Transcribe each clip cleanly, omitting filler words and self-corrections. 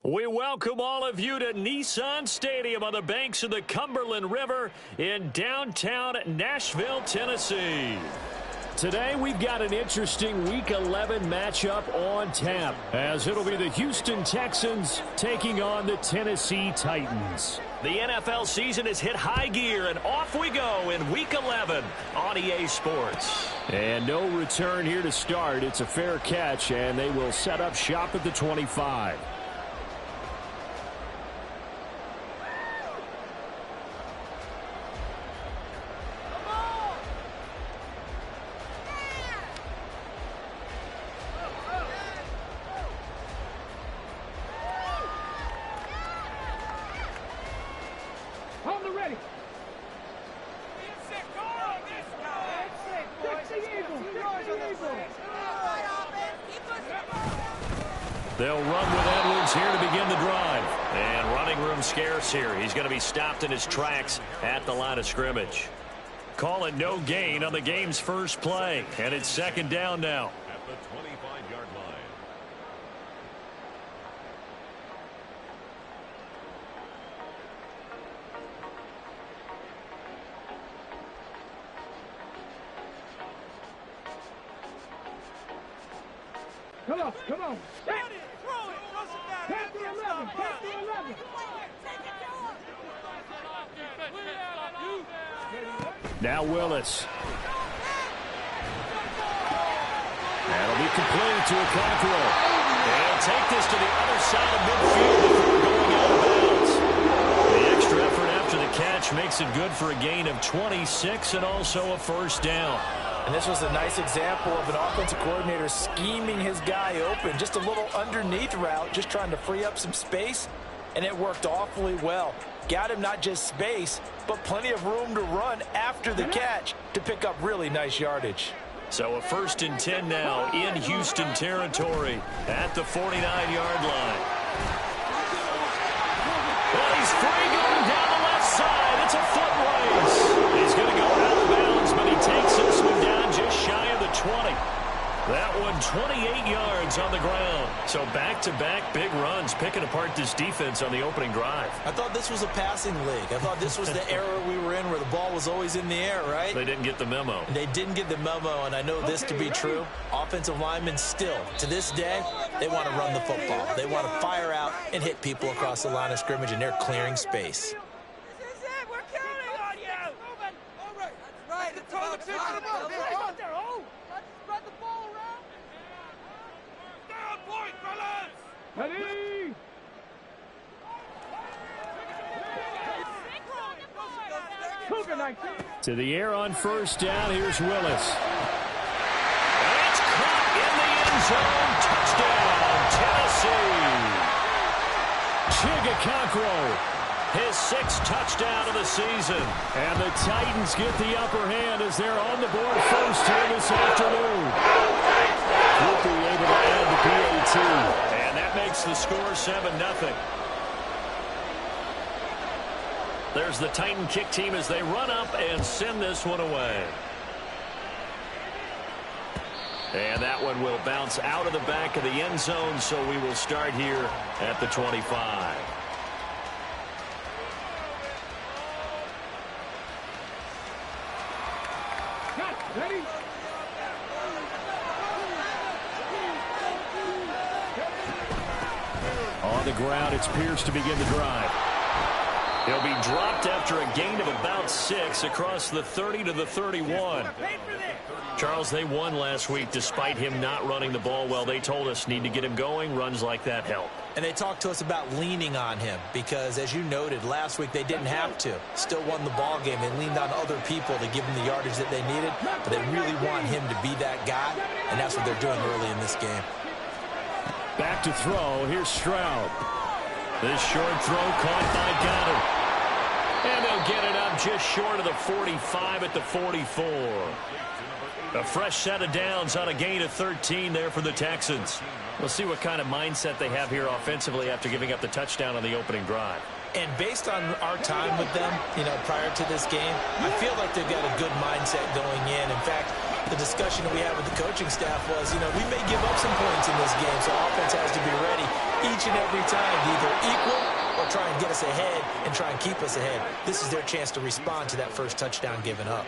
We welcome all of you to Nissan Stadium on the banks of the Cumberland River in downtown Nashville, Tennessee. Today we've got an interesting Week 11 matchup on tap, as it'll be the Houston Texans taking on the Tennessee Titans. The NFL season has hit high gear, and off we go in Week 11 on EA Sports. And no return here to start. It's a fair catch, and they will set up shop at the 25. They'll run with Edwards here to begin the drive. And running room scarce here. He's going to be stopped in his tracks at the line of scrimmage. Call it no gain on the game's first play. And it's second down now. At the 25-yard line. Come on. Pass the 11. Now Willis. That'll be complete to Okonkwo. They'll take this to the other side of midfield before going out of bounds. The extra effort after the catch makes it good for a gain of 26 and also a first down. And this was a nice example of an offensive coordinator scheming his guy open. Just a little underneath route, just trying to free up some space, and it worked awfully well. Got him not just space, but plenty of room to run after the catch to pick up really nice yardage. So a 1st and 10 now in Houston territory at the 49-yard line. Well, he's free going down the left side. It's a foot race. He's going to go out of bounds, but he takes this one down just shy of the 20. That one 28 yards on the ground. So back-to-back big runs, picking apart this defense on the opening drive. I thought this was a passing league. I thought this was the era we were in where the ball was always in the air, right? They didn't get the memo. They didn't get the memo, and I know this to be true. Offensive linemen still, to this day, they want to run the football. They want to fire out and hit people across the line of scrimmage, and they're clearing space. To the air on first down. Here's Willis. And it's caught in the end zone. Touchdown, Tennessee. Okonkwo, his 6th touchdown of the season. And the Titans get the upper hand as they're on the board first here this afternoon. Cooper able to add the PAT. And that makes the score 7-0. There's the Titan kick team as they run up and send this one away. And that one will bounce out of the back of the end zone, so we will start here at the 25. Ready? On the ground, it's Pierce to begin the drive. He'll be dropped after a gain of about 6 across the 30 to the 31. Charles, they won last week despite him not running the ball well. They told us need to get him going. Runs like that help. And they talked to us about leaning on him because, as you noted, last week they didn't have to. Still won the ball game. They leaned on other people to give them the yardage that they needed, but they really want him to be that guy, and that's what they're doing early in this game. Back to throw. Here's Stroud. This short throw caught by Goddard. And they'll get it up just short of the 45 at the 44. A fresh set of downs on a gain of 13 there for the Texans. We'll see what kind of mindset they have here offensively after giving up the touchdown on the opening drive. And based on our time with them, prior to this game, I feel like they've got a good mindset going in. In fact, the discussion that we had with the coaching staff was, we may give up some points in this game, so offense has to be ready each and every time to either equal or try and get us ahead and try and keep us ahead. This is their chance to respond to that first touchdown given up.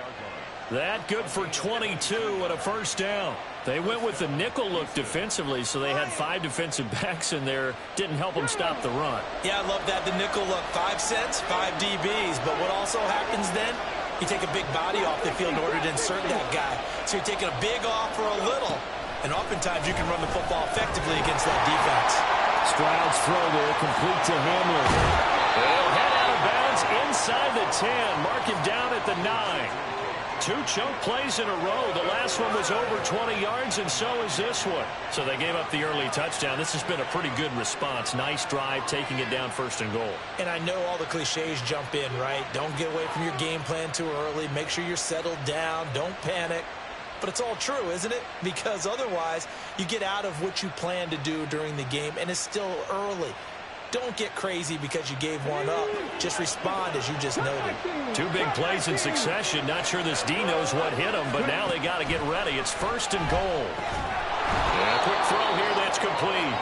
That good for 22 and a first down. They went with the nickel look defensively, so they had 5 defensive backs in there. Didn't help them stop the run. Yeah, I love that, the nickel look. 5 cents, 5 DBs. But what also happens then, you take a big body off the field in order to insert that guy. So you're taking a big off for a little. And oftentimes you can run the football effectively against that defense. Stroud's throw there, complete to Hamlin. He'll head out of bounds inside the 10. Mark him down at the 9. 2 chunk plays in a row. The last one was over 20 yards, and so is this one. So they gave up the early touchdown. This has been a pretty good response. Nice drive, taking it down 1st and goal. And I know all the cliches jump in, right? Don't get away from your game plan too early. Make sure you're settled down. Don't panic. But it's all true, isn't it? Because otherwise, you get out of what you plan to do during the game, and it's still early. Don't get crazy because you gave one up. Just respond as you just noted. 2 big plays in succession. Not sure this D knows what hit him, but now they got to get ready. It's 1st and goal. And a quick throw here that's complete.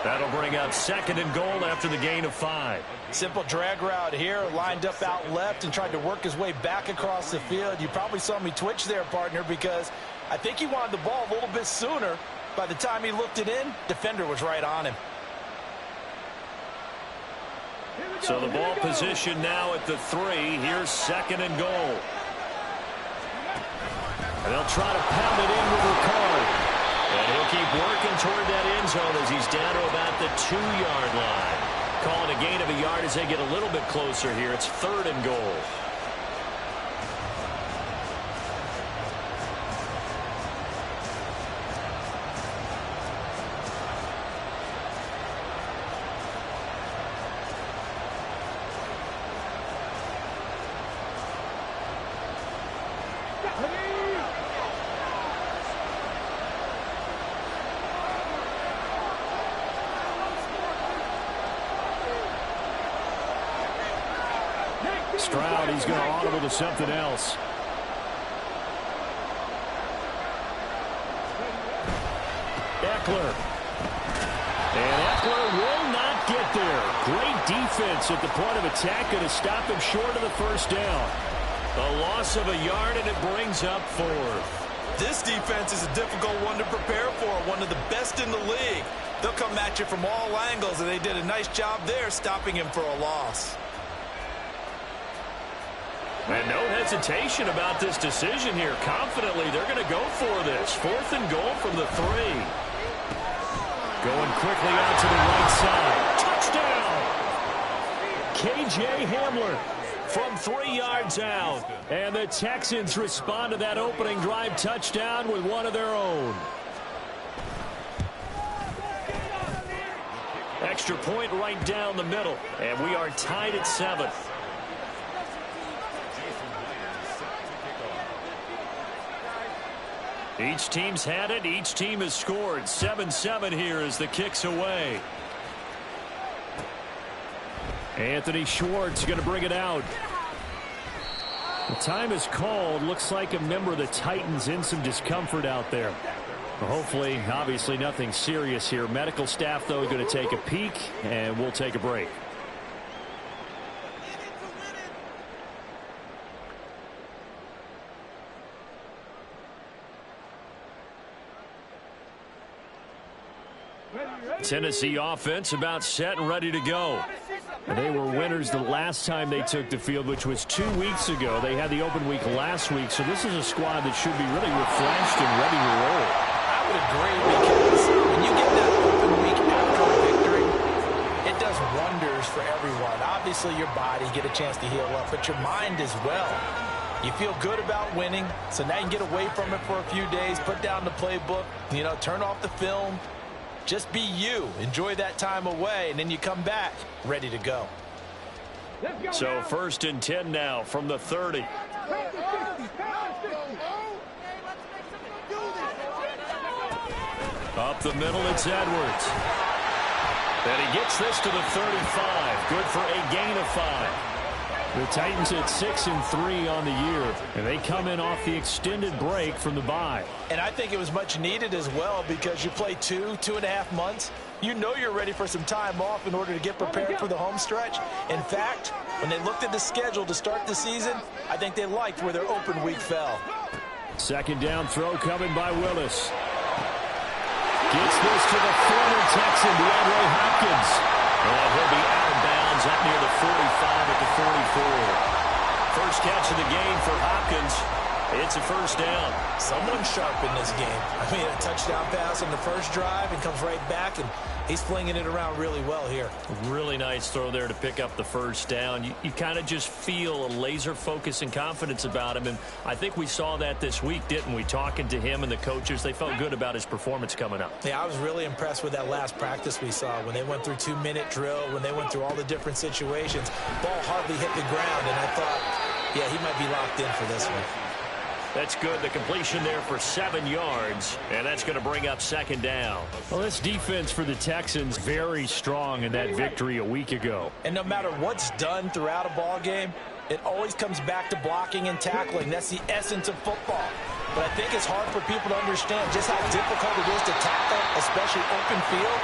That'll bring up 2nd and goal after the gain of 5. Simple drag route here, lined up out left and tried to work his way back across the field. You probably saw me twitch there, partner, because I think he wanted the ball a little bit sooner. By the time he looked it in, defender was right on him. So the ball position now at the 3. Here's 2nd and goal. And they'll try to pound it in with Ricard. And he'll keep working toward that end zone as he's down to about the 2-yard line. Calling a gain of a yard as they get a little bit closer here. It's 3rd and goal. Stroud, he's going to audible to something else. Eckler. And Eckler will not get there. Great defense at the point of attack, going to stop him short of the first down. A loss of a yard, and it brings up 4th. This defense is a difficult one to prepare for, one of the best in the league. They'll come at you from all angles, and they did a nice job there stopping him for a loss. And no hesitation about this decision here. Confidently, they're going to go for this. 4th and goal from the 3. Going quickly out to the right side. Touchdown! K.J. Hamler from 3 yards out. And the Texans respond to that opening drive touchdown with one of their own. Extra point right down the middle. And we are tied at 7. Each team's had it. Each team has scored. 7-7 here as the kick's away. Anthony Schwartz going to bring it out. The time is called. Looks like a member of the Titans in some discomfort out there. Well, hopefully, obviously nothing serious here. Medical staff, though, going to take a peek, and we'll take a break. Tennessee offense about set and ready to go. And they were winners the last time they took the field, which was 2 weeks ago. They had the open week last week, so this is a squad that should be really refreshed and ready to roll. I would agree, because when you get that open week after a victory, it does wonders for everyone. Obviously, your body, get a chance to heal up, but your mind as well. You feel good about winning, so now you can get away from it for a few days, put down the playbook, turn off the film. Just be you. Enjoy that time away, and then you come back ready to go. So 1st and 10 now from the 30. Up the middle, it's Edwards. And he gets this to the 35. Good for a gain of 5. The Titans at 6-3 on the year, and they come in off the extended break from the bye. And I think it was much needed as well because you play 2.5 months. You know you're ready for some time off in order to get prepared for the home stretch. In fact, when they looked at the schedule to start the season, I think they liked where their open week fell. Second down throw coming by Willis. Gets this to the former Texan, DeAndre Hopkins. And he'll be out of bounds up near the 45 at the 44. First catch of the game for Hopkins. It's a first down. Someone's sharp in this game. I mean, a touchdown pass on the first drive and comes right back, and he's flinging it around really well here. Really nice throw there to pick up the first down. You kind of just feel a laser focus and confidence about him, and I think we saw that this week, didn't we? Talking to him and the coaches, they felt good about his performance coming up. Yeah, I was really impressed with that last practice we saw when they went through 2-minute drill, when they went through all the different situations. Ball hardly hit the ground, and I thought, yeah, he might be locked in for this one. That's good. The completion there for 7 yards, and that's going to bring up second down. Well, this defense for the Texans very strong in that victory a week ago. And no matter what's done throughout a ball game, it always comes back to blocking and tackling. That's the essence of football. But I think it's hard for people to understand just how difficult it is to tackle, especially open field.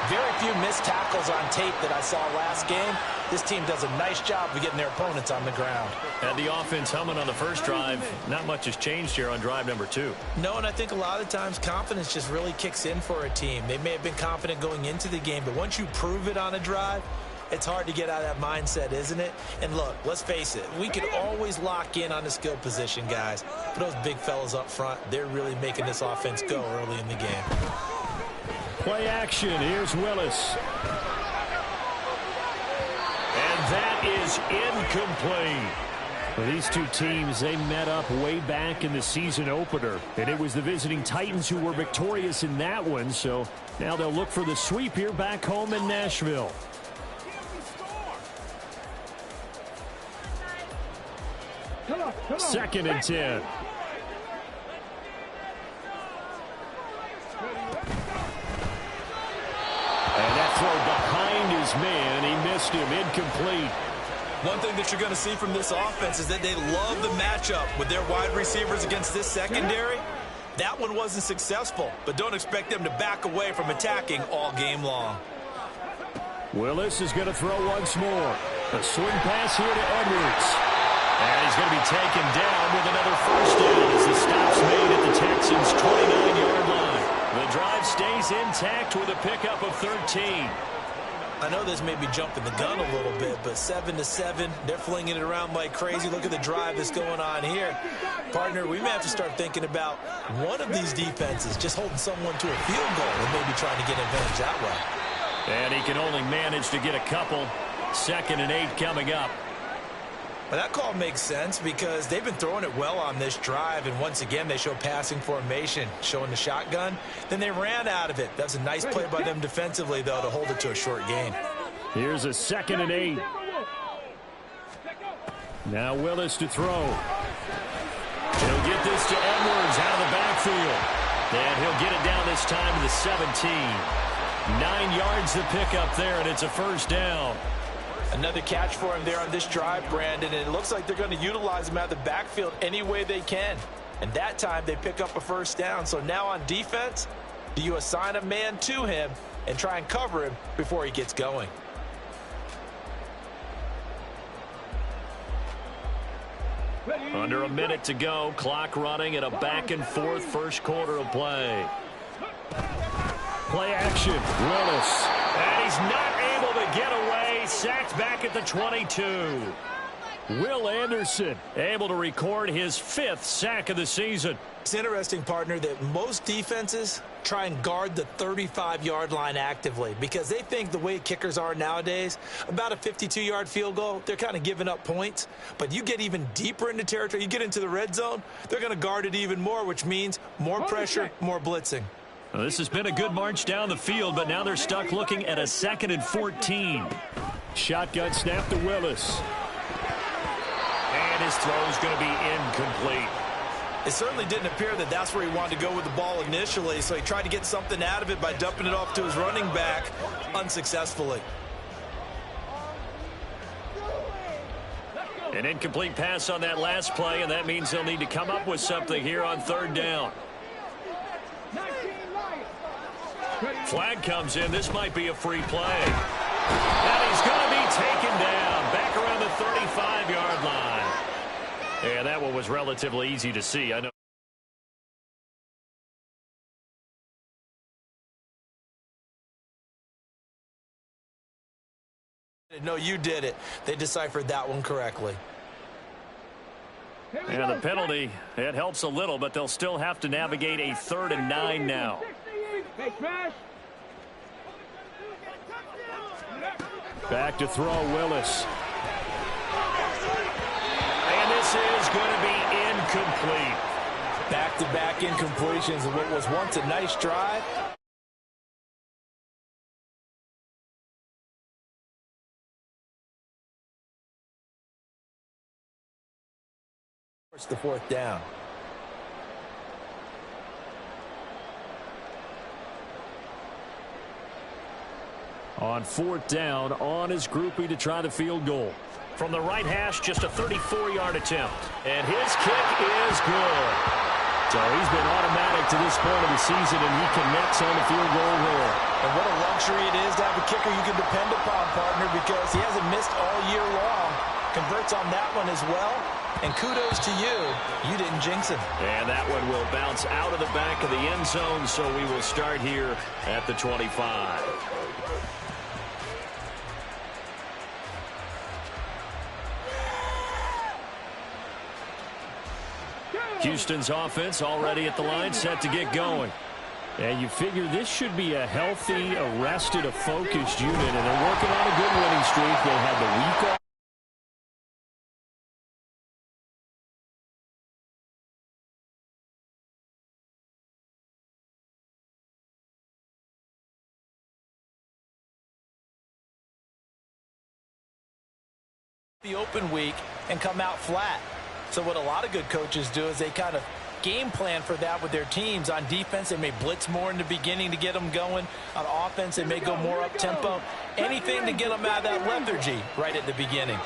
Very few missed tackles on tape that I saw last game. This team does a nice job of getting their opponents on the ground. Had the offense humming on the first drive. Not much has changed here on drive number 2. No, and I think a lot of times confidence just really kicks in for a team. They may have been confident going into the game, but once you prove it on a drive, it's hard to get out of that mindset, isn't it? And look, let's face it, we can always lock in on the skill position, guys. But those big fellas up front, they're really making this offense go early in the game. Play action. Here's Willis. And that is incomplete. Well, these two teams, they met up way back in the season opener. And it was the visiting Titans who were victorious in that one. So now they'll look for the sweep here back home in Nashville. Second and 10. And that throw behind his man. He missed him. Incomplete. One thing that you're going to see from this offense is that they love the matchup with their wide receivers against this secondary. That one wasn't successful, but don't expect them to back away from attacking all game long. Willis is going to throw once more. A swing pass here to Edwards. And he's going to be taken down with another first down as the stop's made at the Texans' 29-yard line. The drive stays intact with a pickup of 13. I know this may be jumping the gun a little bit, but 7-7, they're flinging it around like crazy. Look at the drive that's going on here. Partner, we may have to start thinking about one of these defenses just holding someone to a field goal and maybe trying to get advantage that way. And he can only manage to get a couple. 2nd and 8 coming up. Well, that call makes sense because they've been throwing it well on this drive, and once again they show passing formation, showing the shotgun. Then they ran out of it. That's a nice play by them defensively, though, to hold it to a short gain. Here's a 2nd and 8. Now Willis to throw. He'll get this to Edwards out of the backfield. And he'll get it down this time to the 17. 9 yards to pick up there, and it's a first down. Another catch for him there on this drive, Brandon, and it looks like they're going to utilize him out of the backfield any way they can. And that time they pick up a first down. So now on defense, do you assign a man to him and try and cover him before he gets going? Under a minute to go, clock running at a back-and-forth first quarter of play. Play action, Willis. And he's not able to get away. Sacked back at the 22. Will Anderson able to record his 5th sack of the season. It's interesting, partner, that most defenses try and guard the 35-yard line actively because they think the way kickers are nowadays, about a 52-yard field goal, they're kind of giving up points. But you get even deeper into territory, you get into the red zone, they're going to guard it even more, which means more pressure, more blitzing. Well, this has been a good march down the field, but now they're stuck looking at a 2nd and 14. Shotgun snap to Willis. And his throw is going to be incomplete. It certainly didn't appear that that's where he wanted to go with the ball initially, so he tried to get something out of it by dumping it off to his running back unsuccessfully. An incomplete pass on that last play, and that means they'll need to come up with something here on third down. Flag comes in. This might be a free play. And he's going to be taken down back around the 35-yard line. Yeah, that one was relatively easy to see. I know. No, you did it. They deciphered that one correctly. And the penalty, it helps a little, but they'll still have to navigate a 3rd and 9 now. Back to throw, Willis. And this is going to be incomplete. Back-to-back incompletions of what was once a nice drive. It's the 4th down. On 4th down, on his groupie to try the field goal. From the right hash, just a 34-yard attempt. And his kick is good. So he's been automatic to this point of the season, and he connects on the field goal there. And what a luxury it is to have a kicker you can depend upon, partner, because he hasn't missed all year long. Converts on that one as well. And kudos to you. You didn't jinx him. And that one will bounce out of the back of the end zone, so we will start here at the 25. Houston's offense already at the line, set to get going. And you figure this should be a healthy, arrested, a focused unit, and they're working on a good winning streak. They had the week off. The open week and come out flat. So what a lot of good coaches do is they kind of game plan for that with their teams. On defense, they may blitz more in the beginning to get them going. On offense, they may go more up-tempo. Anything to get them out of that lethargy right at the beginning.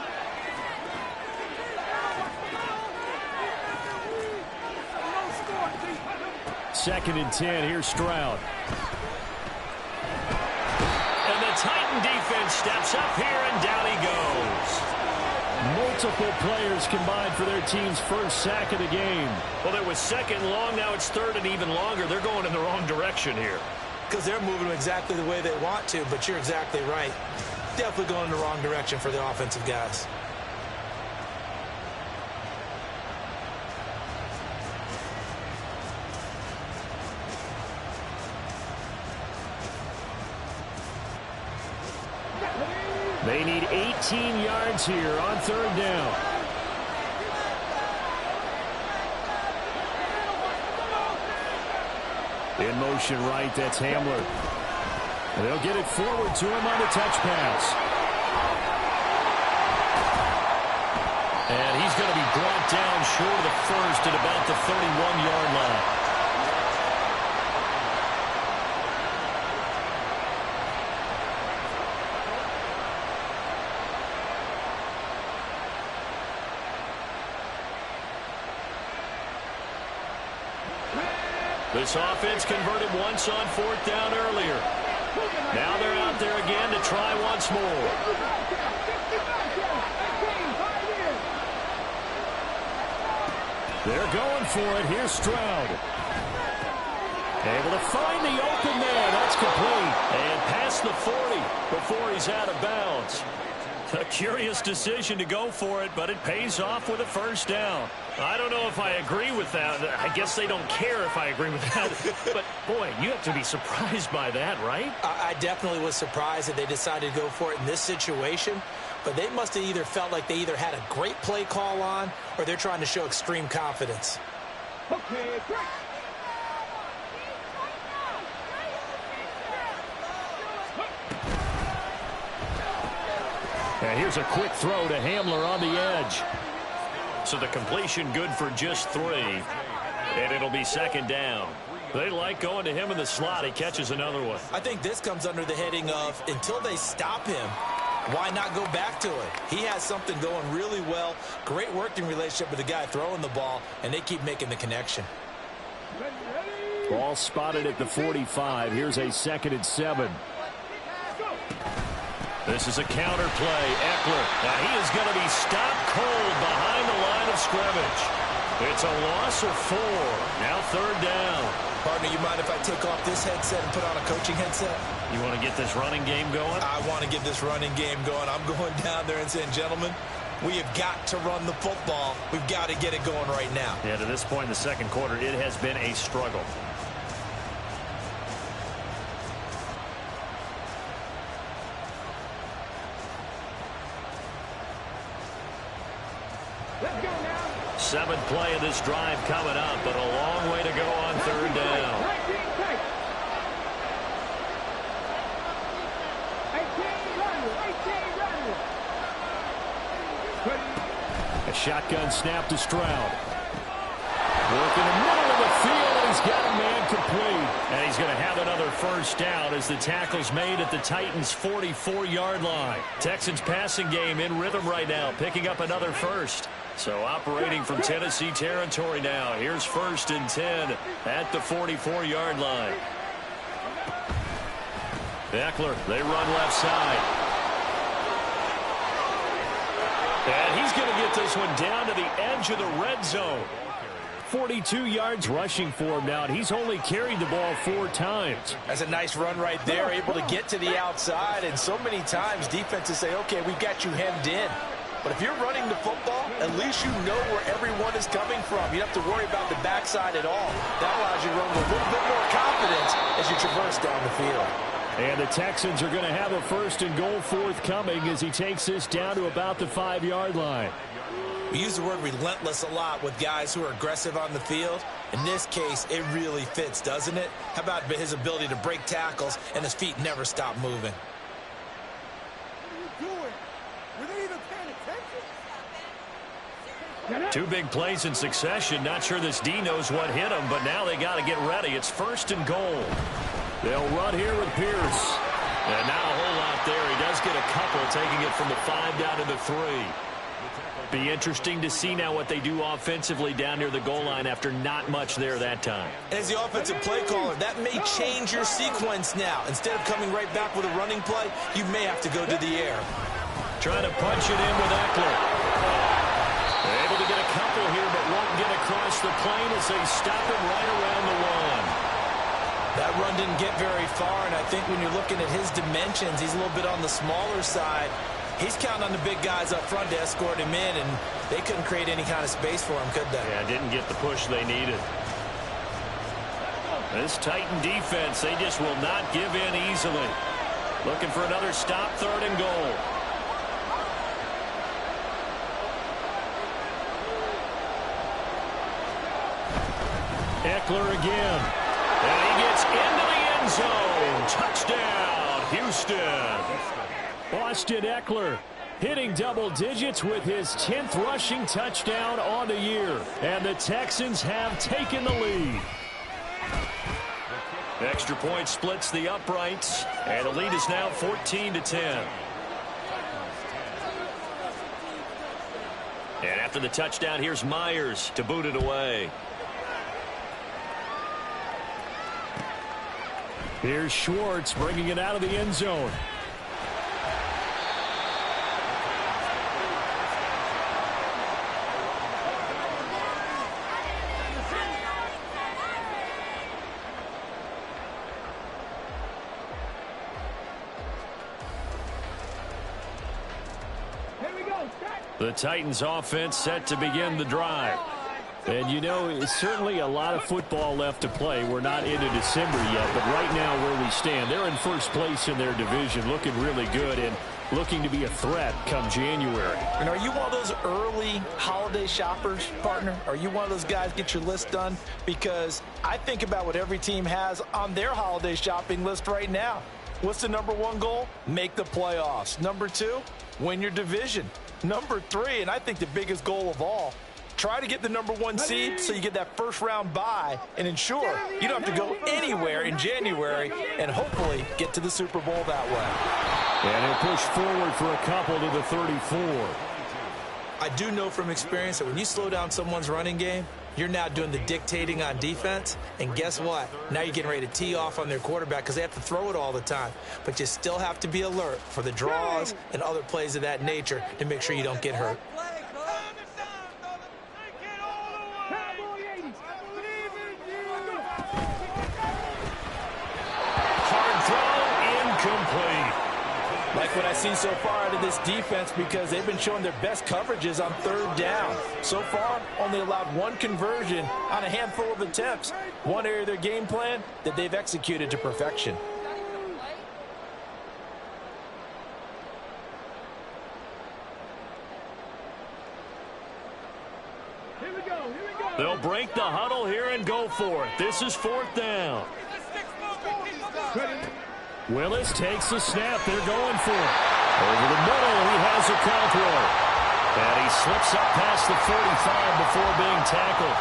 Second and 10, here's Stroud. And the Titan defense steps up here, and down he goes. Multiple players combined for their team's first sack of the game. Well, it was second long, now it's third and even longer. They're going in the wrong direction here. Because they're moving exactly the way they want to, but you're exactly right. Definitely going in the wrong direction for the offensive guys. They need 18 yards here on third down. In motion right, that's Hamler. And they'll get it forward to him on the touch pass. And he's going to be brought down short of the first at about the 31-yard line. This offense converted once on fourth down earlier. Now they're out there again to try once more. They're going for it. Here's Stroud. Able to find the open man. That's complete. And past the 40 before he's out of bounds. A curious decision to go for it, but it pays off with a first down. I don't know if I agree with that. I guess they don't care if I agree with that. But, boy, you have to be surprised by that, right? I definitely was surprised that they decided to go for it in this situation. But they must have either felt like they either had a great play call on or they're trying to show extreme confidence. Okay, great. And here's a quick throw to Hamler on the edge. So the completion good for just 3. And it'll be second down. They like going to him in the slot. He catches another one. I think this comes under the heading of until they stop him, why not go back to it? He has something going really well. Great working relationship with the guy throwing the ball, and they keep making the connection. Ball spotted at the 45. Here's a 2nd and 7. This is a counter play. Eckler. Now he is going to be stopped cold behind the line of scrimmage. It's a loss of 4. Now 3rd down. Partner, you mind if I take off this headset and put on a coaching headset? You want to get this running game going? I want to get this running game going. I'm going down there and saying, gentlemen, we have got to run the football. We've got to get it going right now. Yeah, to this point in the 2nd quarter, it has been a struggle. Let's go now. 7th play of this drive coming up, but a long way to go on 3rd down. 19 take. 18 runners. A shotgun snap to Stroud. Work in the middle of the field, and he's got a man complete. And he's going to have another 1st down as the tackle's made at the Titans' 44-yard line. Texans passing game in rhythm right now, picking up another 1st. So operating from Tennessee territory now. Here's 1st and 10 at the 44-yard line. Eckler, they run left side. And he's going to get this one down to the edge of the red zone. 42 yards rushing for him now, and he's only carried the ball 4 times. That's a nice run right there, able to get to the outside, and so many times defenses say, okay, we've got you hemmed in. But if you're running the football, at least you know where everyone is coming from. You don't have to worry about the backside at all. That allows you to run with a little bit more confidence as you traverse down the field. And the Texans are going to have a 1st and goal forthcoming as he takes this down to about the 5-yard line. We use the word relentless a lot with guys who are aggressive on the field. In this case, it really fits, doesn't it? How about his ability to break tackles and his feet never stop moving? What are you doing? Were they even paying attention? 2 big plays in succession. Not sure this D knows what hit him, but now they got to get ready. It's 1st and goal. They'll run here with Pierce. And not a whole lot there. He does get a couple, taking it from the 5 down to the 3. Be interesting to see now what they do offensively down near the goal line after not much there that time. As the offensive play caller, that may change your sequence now. Instead of coming right back with a running play, you may have to go to the air. Trying to punch it in with Eckler. They're able to get a couple here, but won't get across the plane as they stop him right around the 1. That run didn't get very far, and I think when you're looking at his dimensions, he's a little bit on the smaller side. He's counting on the big guys up front to escort him in, and they couldn't create any kind of space for him, could they? Yeah, didn't get the push they needed. This Titan defense, they just will not give in easily. Looking for another stop, 3rd and goal. Eckler again. And he gets into the end zone. Touchdown, Houston. Austin Eckler hitting double digits with his 10th rushing touchdown on the year. And the Texans have taken the lead. Extra point splits the uprights, and the lead is now 14-10. And after the touchdown, here's Myers to boot it away. Here's Schwartz bringing it out of the end zone. The Titans offense set to begin the drive. And, you know, it's certainly a lot of football left to play. We're not into December yet, but right now where we stand, they're in 1st place in their division, looking really good and looking to be a threat come January. And are you one of those early holiday shoppers, partner? Are you one of those guys get your list done? Because I think about what every team has on their holiday shopping list right now. What's the #1 goal? Make the playoffs. #2, win your division. #3, and I think the biggest goal of all, try to get the #1 seed so you get that first-round bye and ensure you don't have to go anywhere in January and hopefully get to the Super Bowl that way. And he'll push forward for a couple to the 34. I do know from experience that when you slow down someone's running game, you're now doing the dictating on defense, and guess what? Now you're getting ready to tee off on their quarterback because they have to throw it all the time. But you still have to be alert for the draws and other plays of that nature to make sure you don't get hurt. Hard throw, incomplete. Like what I've seen so far out of this defense, because they've been showing their best coverages on 3rd down. So far, only allowed 1 conversion on a handful of attempts. One area of their game plan that they've executed to perfection. They'll break the huddle here and go for it. This is 4th down. Willis takes the snap. They're going for it. Over the middle, he has a Caldwell. And he slips up past the 45 before being tackled.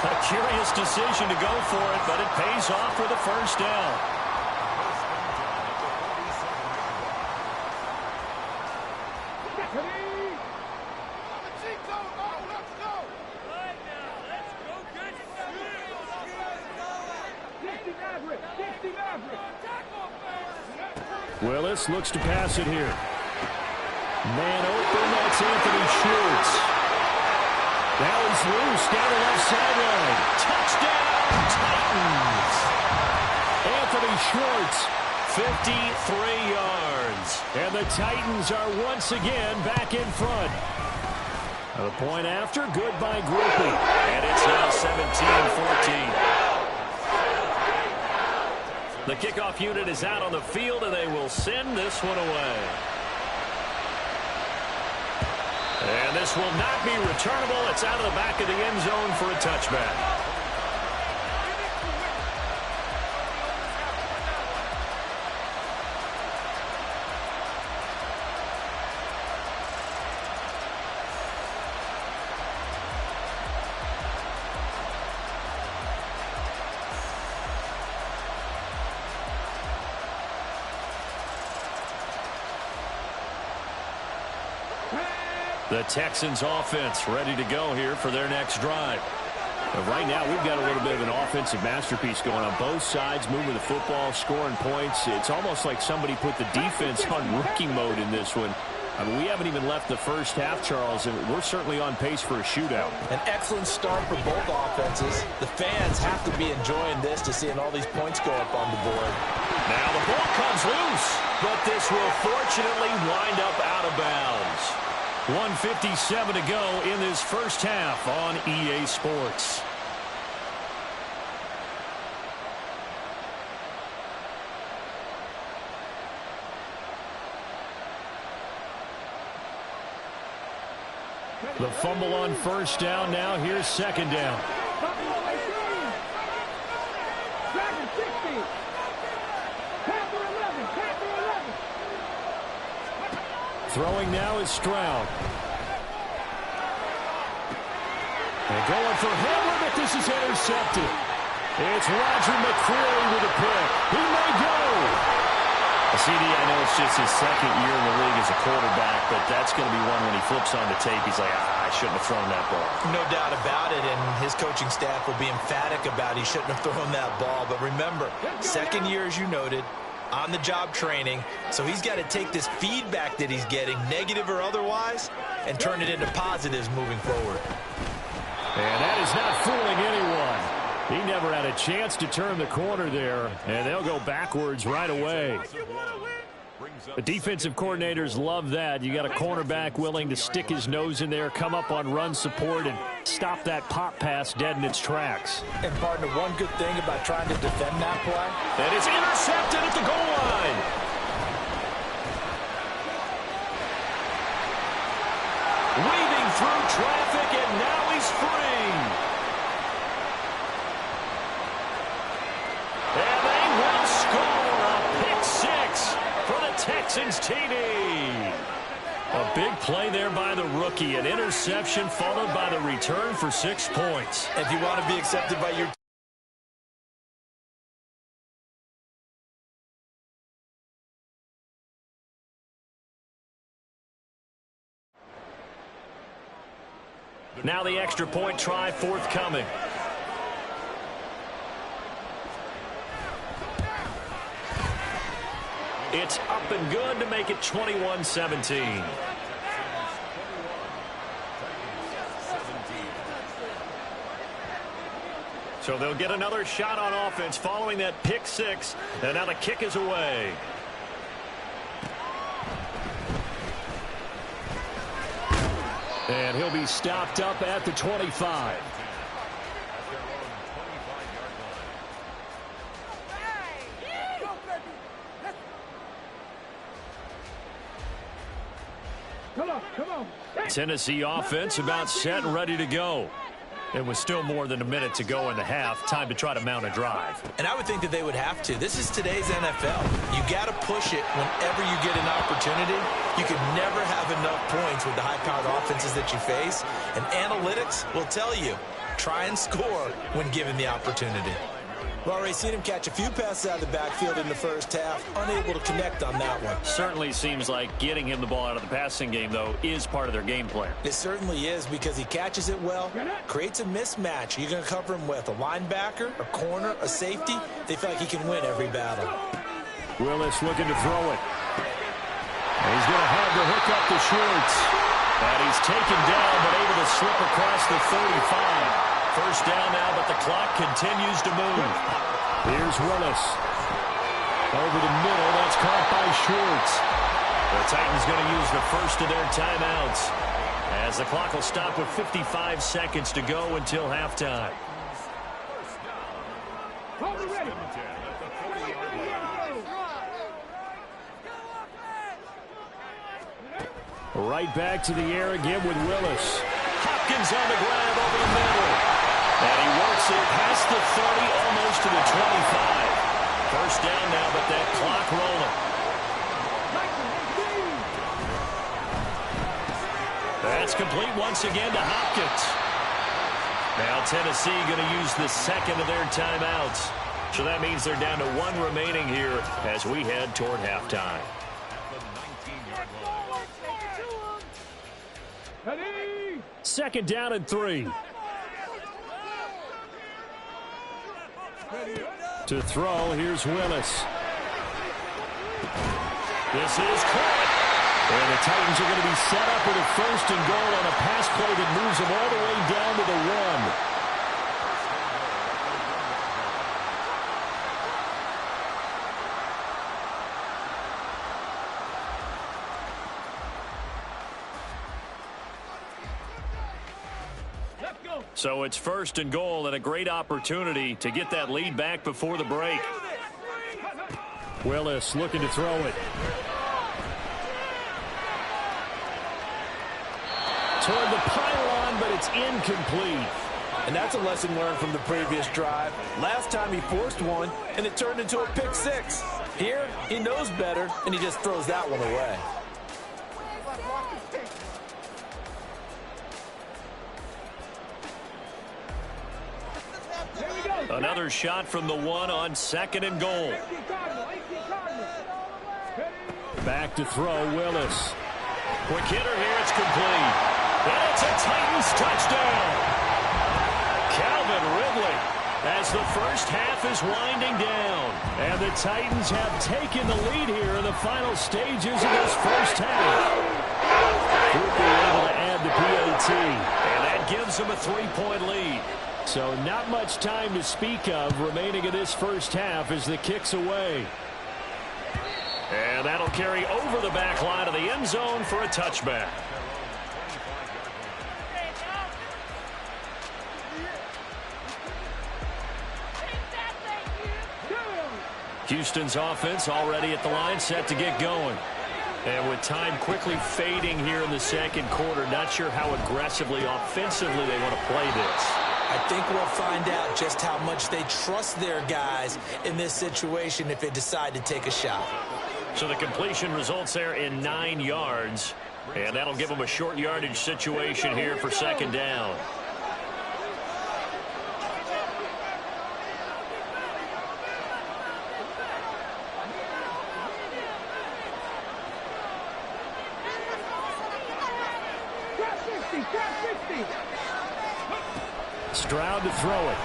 A curious decision to go for it, but it pays off for the first down. Willis looks to pass it here. Man open, that's Anthony Schultz. Now he's loose down the left sideline. Touchdown, Titans! Anthony Schultz, 53 yards. And the Titans are once again back in front. A point after, good by Grippy. And it's now 17-14. The kickoff unit is out on the field, and they will send this one away. And this will not be returnable. It's out of the back of the end zone for a touchback. The Texans offense ready to go here for their next drive. Right now, we've got a little bit of an offensive masterpiece going on both sides, moving the football, scoring points. It's almost like somebody put the defense on rookie mode in this one. I mean, we haven't even left the first half, Charles, and we're certainly on pace for a shootout. An excellent start for both offenses. The fans have to be enjoying this to seeing all these points go up on the board. Now the ball comes loose, but this will fortunately wind up out of bounds. 1:57 to go in this first half on EA Sports. The fumble on first down. Now here's second down. Throwing now is Stroud. And going for Hamler, but this is intercepted. It's Roger McCreary with a pick. He may go. CD, I know it's just his second year in the league as a quarterback, but that's going to be one when he flips on the tape. He's like, I shouldn't have thrown that ball. No doubt about it, and his coaching staff will be emphatic about he shouldn't have thrown that ball. But remember, second year, as you noted, on-the-job training, so he's got to take this feedback that he's getting, negative or otherwise, and turn it into positives moving forward. And that is not fooling anyone. He never had a chance to turn the corner there, and they'll go backwards right away. The defensive coordinators love that. You got a cornerback willing to stick his nose in there, come up on run support, and stop that pop pass dead in its tracks. And, partner, one good thing about trying to defend that play. And it's intercepted at the goal line. Weaving through traffic, and now he's free. And they will score a pick six for the Texans TD. A big play there by the rookie. An interception followed by the return for 6 points. If you want to be accepted by your now the extra point try forthcoming. It's up and good to make it 21-17. So they'll get another shot on offense following that pick six. And now the kick is away. And he'll be stopped up at the 25. Come on. Tennessee offense about set and ready to go. It was still more than a minute to go in the half. Time to try to mount a drive. And I would think that they would have to. This is today's NFL. You got to push it whenever you get an opportunity. You can never have enough points with the high-powered offenses that you face. And analytics will tell you, try and score when given the opportunity. We've already seen him catch a few passes out of the backfield in the first half, unable to connect on that one. Certainly seems like getting him the ball out of the passing game, though, is part of their game plan. It certainly is because he catches it well, creates a mismatch. You're going to cover him with a linebacker, a corner, a safety. They feel like he can win every battle. Willis looking to throw it. And he's going to have the hook up to Schwartz. And he's taken down but able to slip across the 35. First down now, but the clock continues to move. Here's Willis. Over the middle, that's caught by Schwartz. The Titans going to use the first of their timeouts as the clock will stop with 55 seconds to go until halftime. Right back to the air again with Willis. Hopkins on the grab over the middle. And he works it past the 30, almost to the 25. First down now, but that clock rolling. That's complete once again to Hopkins. Now Tennessee going to use the second of their timeouts. So that means they're down to one remaining here as we head toward halftime. Second down and 3. To throw, here's Willis. This is caught. And the Titans are going to be set up with a first and goal on a pass play that moves them all the way down to the 1. So it's first and goal and a great opportunity to get that lead back before the break. Willis looking to throw it. Toward the pylon, but it's incomplete. And that's a lesson learned from the previous drive. Last time he forced one, and it turned into a pick six. Here, he knows better, and he just throws that one away. Another shot from the 1 on second and goal. Back to throw, Willis. Quick hitter here, it's complete. And it's a Titans touchdown. Calvin Ridley as the first half is winding down. And the Titans have taken the lead here in the final stages of this first half. Cooper able to add the PAT. And that gives them a 3-point lead. So not much time to speak of remaining in this first half as the kick's away. And that'll carry over the back line of the end zone for a touchback. Houston's offense already at the line, set to get going. And with time quickly fading here in the second quarter, not sure how aggressively, offensively they want to play this. I think we'll find out just how much they trust their guys in this situation if they decide to take a shot. So the completion results there in 9 yards. And that'll give them a short yardage situation here for second down. Stroud to throw it.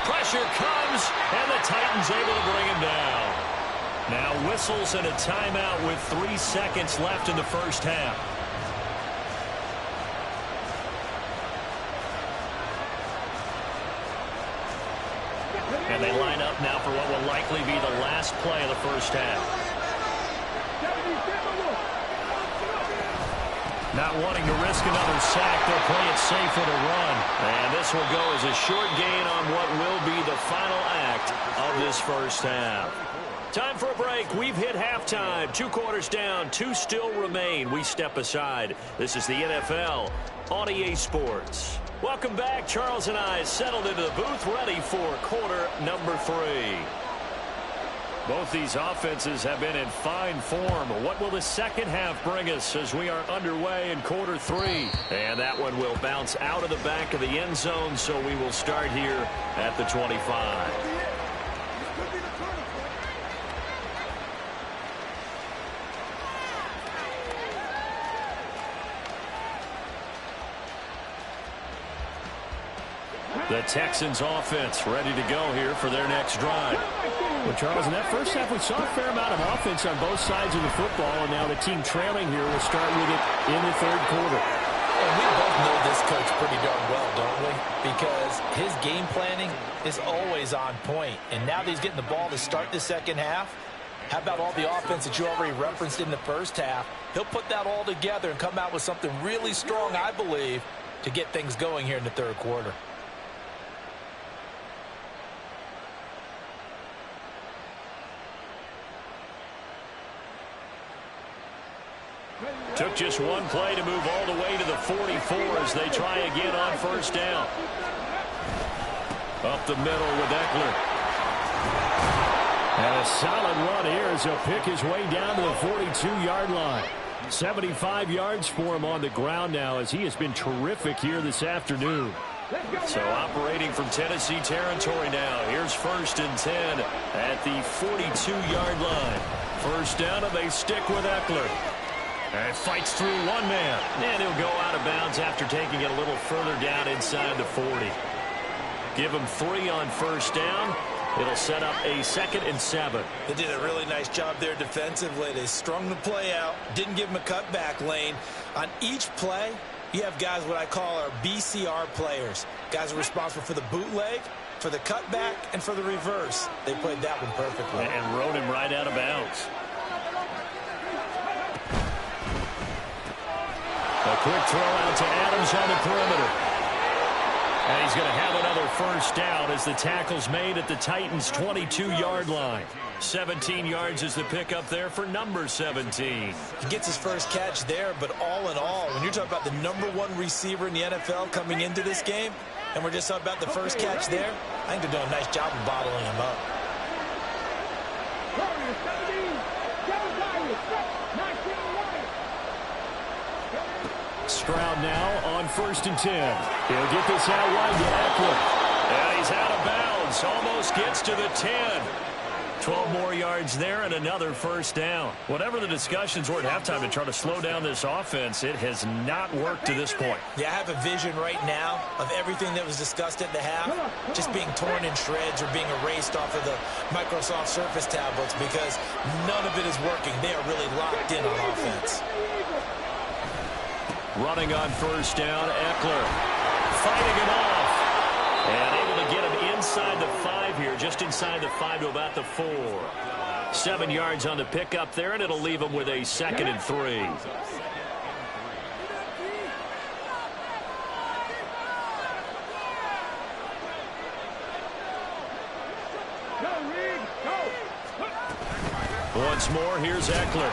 Pressure comes, and the Titans able to bring him down. Now whistles and a timeout with 3 seconds left in the first half. And they line up now for what will likely be the last play of the first half. Not wanting to risk another sack, they'll play it safe with a run. And this will go as a short gain on what will be the final act of this first half. Time for a break. We've hit halftime. 2 quarters down, 2 still remain. We step aside. This is the NFL on EA Sports. Welcome back. Charles and I settled into the booth, ready for quarter number 3. Both these offenses have been in fine form. What will the second half bring us as we are underway in quarter 3? And that one will bounce out of the back of the end zone, so we will start here at the 25. The Texans offense ready to go here for their next drive. Well, Charles, in that first half, we saw a fair amount of offense on both sides of the football, and now the team trailing here will start with it in the third quarter. And we both know this coach pretty darn well, don't we? Because his game planning is always on point. And now that he's getting the ball to start the second half, how about all the offense that you already referenced in the first half? He'll put that all together and come out with something really strong, I believe, to get things going here in the third quarter. Took just one play to move all the way to the 44 as they try again on first down. Up the middle with Eckler. And a solid run here as he'll pick his way down to the 42-yard line. 75 yards for him on the ground now as he has been terrific here this afternoon. So operating from Tennessee territory now. Here's 1st and 10 at the 42-yard line. First down, and they stick with Eckler. And fights through one man. And he'll go out of bounds after taking it a little further down inside the 40. Give him 3 on first down. It'll set up a 2nd and 7. They did a really nice job there defensively. They strung the play out, didn't give him a cutback lane. On each play, you have guys what I call our BCR players. Guys are responsible for the bootleg, for the cutback, and for the reverse. They played that one perfectly. And rode him right out of bounds. A quick throw out to Adams on the perimeter. And he's going to have another first down as the tackle's made at the Titans' 22-yard line. 17 yards is the pickup there for number 17. He gets his first catch there, but all in all, when you're talking about the #1 receiver in the NFL coming into this game, and we're just talking about the first catch there, I think they're doing a nice job of bottling him up. Stroud now on 1st and 10. He'll get this out wide to Eckler. And he's out of bounds. Almost gets to the 10. 12 more yards there and another first down. Whatever the discussions were at halftime to try to slow down this offense, it has not worked to this point. Yeah, I have a vision right now of everything that was discussed at the half just being torn in shreds or being erased off of the Microsoft Surface tablets because none of it is working. They are really locked in on offense. Running on first down, Eckler fighting it off. And able to get him inside the 5 here, just inside the 5 to about the 4. 7 yards on the pickup there, and it'll leave him with a 2nd and 3. Once more, here's Eckler.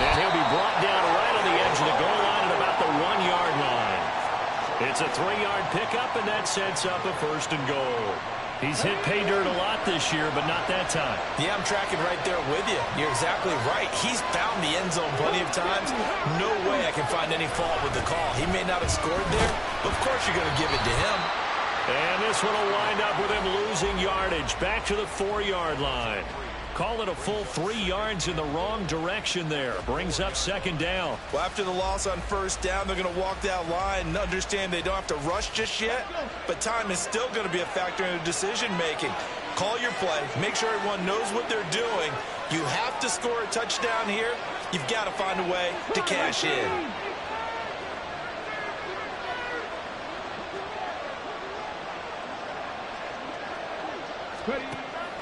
And he'll be brought down right on the edge of the goal line at about the 1-yard line. It's a 3-yard pickup, and that sets up a 1st and goal. He's hit pay dirt a lot this year, but not that time. Yeah, I'm tracking right there with you. You're exactly right. He's found the end zone plenty of times. No way I can find any fault with the call. He may not have scored there, but of course you're going to give it to him. And this one will wind up with him losing yardage back to the 4-yard line. Call it a full 3 yards in the wrong direction there. Brings up second down. Well, after the loss on first down, they're going to walk that line and understand they don't have to rush just yet, but time is still going to be a factor in their decision-making. Call your play. Make sure everyone knows what they're doing. You have to score a touchdown here. You've got to find a way to cash in.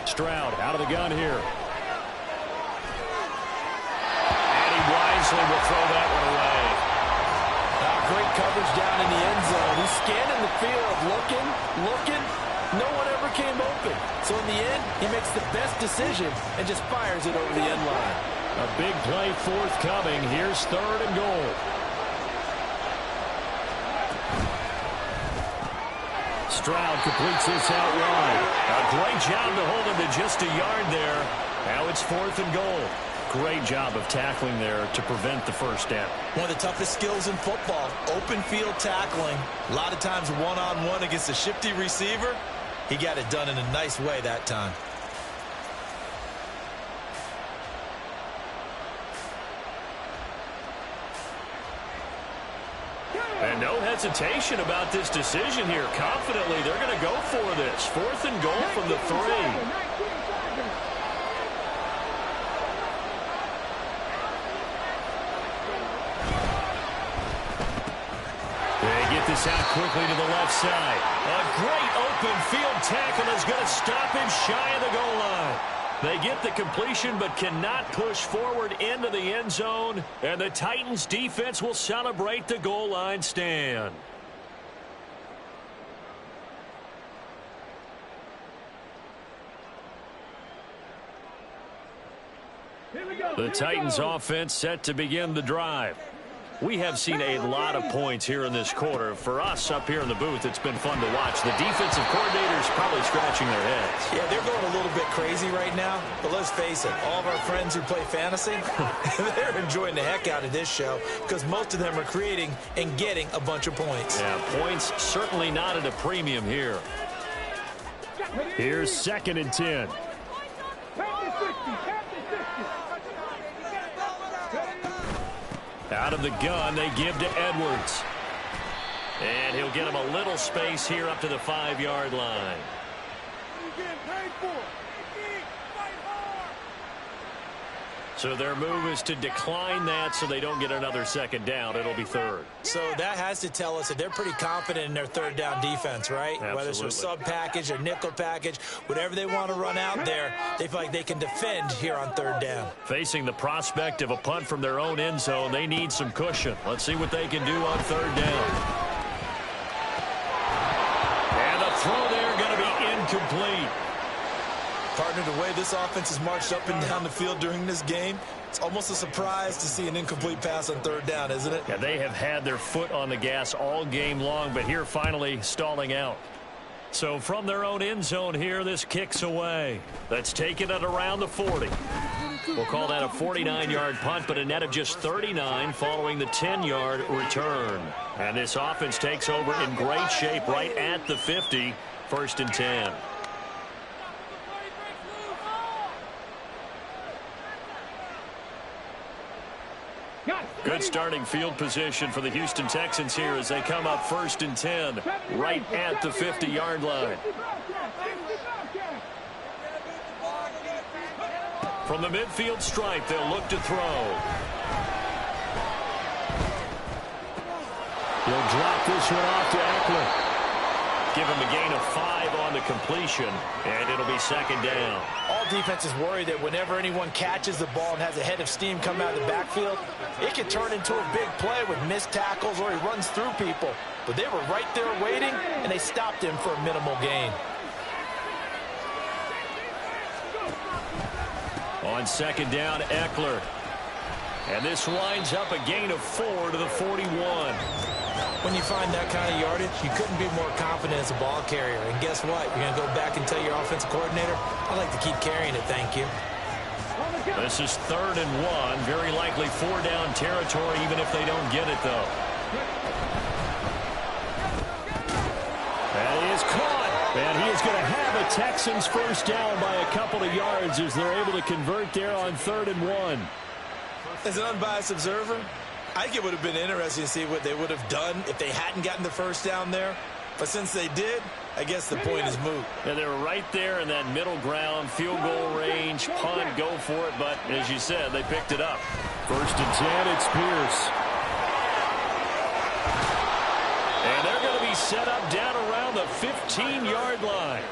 Stroud out of the gun here. And he wisely will throw that one away. Great coverage down in the end zone. He's scanning the field, looking. No one ever came open. So in the end, he makes the best decision and just fires it over the end line. A big play forthcoming. Here's 3rd and goal. Stroud completes this out wide. A great job to hold him to just a yard there. Now it's 4th and goal. Great job of tackling there to prevent the first down. One of the toughest skills in football, open field tackling. A lot of times one-on-one against a shifty receiver. He got it done in a nice way that time. And no hesitation about this decision here. Confidently, they're going to go for this. 4th and goal from the 3. They get this out quickly to the left side. A great open field tackle is going to stop him shy of the goal line. They get the completion but cannot push forward into the end zone. And the Titans defense will celebrate the goal line stand. The Titans offense set to begin the drive. We have seen a lot of points here in this quarter. For us up here in the booth, it's been fun to watch. The defensive coordinators probably scratching their heads. Yeah, they're going a little bit crazy right now. But let's face it, all of our friends who play fantasy, they're enjoying the heck out of this show because most of them are creating and getting a bunch of points. Yeah, points certainly not at a premium here. Here's 2nd and 10. Out of the gun, they give to Edwards. And he'll get him a little space here up to the 5-yard line. So their move is to decline that so they don't get another 2nd down. It'll be 3rd. So that has to tell us that they're pretty confident in their 3rd down defense, right? Absolutely. Whether it's a sub package or nickel package, whatever they want to run out there, they feel like they can defend here on 3rd down. Facing the prospect of a punt from their own end zone, they need some cushion. Let's see what they can do on 3rd down. And the throw there going to be incomplete. Partner, the way this offense has marched up and down the field during this game, it's almost a surprise to see an incomplete pass on 3rd down, isn't it? Yeah, they have had their foot on the gas all game long, but here finally stalling out. So from their own end zone here, this kicks away. That's taken at around the 40. We'll call that a 49-yard punt, but a net of just 39 following the 10-yard return. And this offense takes over in great shape right at the 50, 1st and 10. Good starting field position for the Houston Texans here as they come up 1st and 10 right at the 50-yard line. From the midfield stripe, they'll look to throw. He'll drop this one off to Eckler. Give him a gain of 5 on the completion, and it'll be 2nd down. All defenses worry that whenever anyone catches the ball and has a head of steam come out of the backfield, it can turn into a big play with missed tackles or he runs through people. But they were right there waiting, and they stopped him for a minimal gain. On 2nd down, Eckler. And this winds up a gain of 4 to the 41. When you find that kind of yardage, you couldn't be more confident as a ball carrier. And guess what? You're going to go back and tell your offensive coordinator, I'd like to keep carrying it, thank you. This is 3rd and 1. Very likely 4-down territory, even if they don't get it, though. That is caught. And he is going to have a Texans first down by a couple of yards as they're able to convert there on 3rd and 1. As an unbiased observer, I think it would have been interesting to see what they would have done if they hadn't gotten the first down there. But since they did, I guess the point is moot. And they were right there in that middle ground, field goal range, punt, go for it. But as you said, they picked it up. 1st and 10, it's Pierce. And they're going to be set up down around the 15-yard line.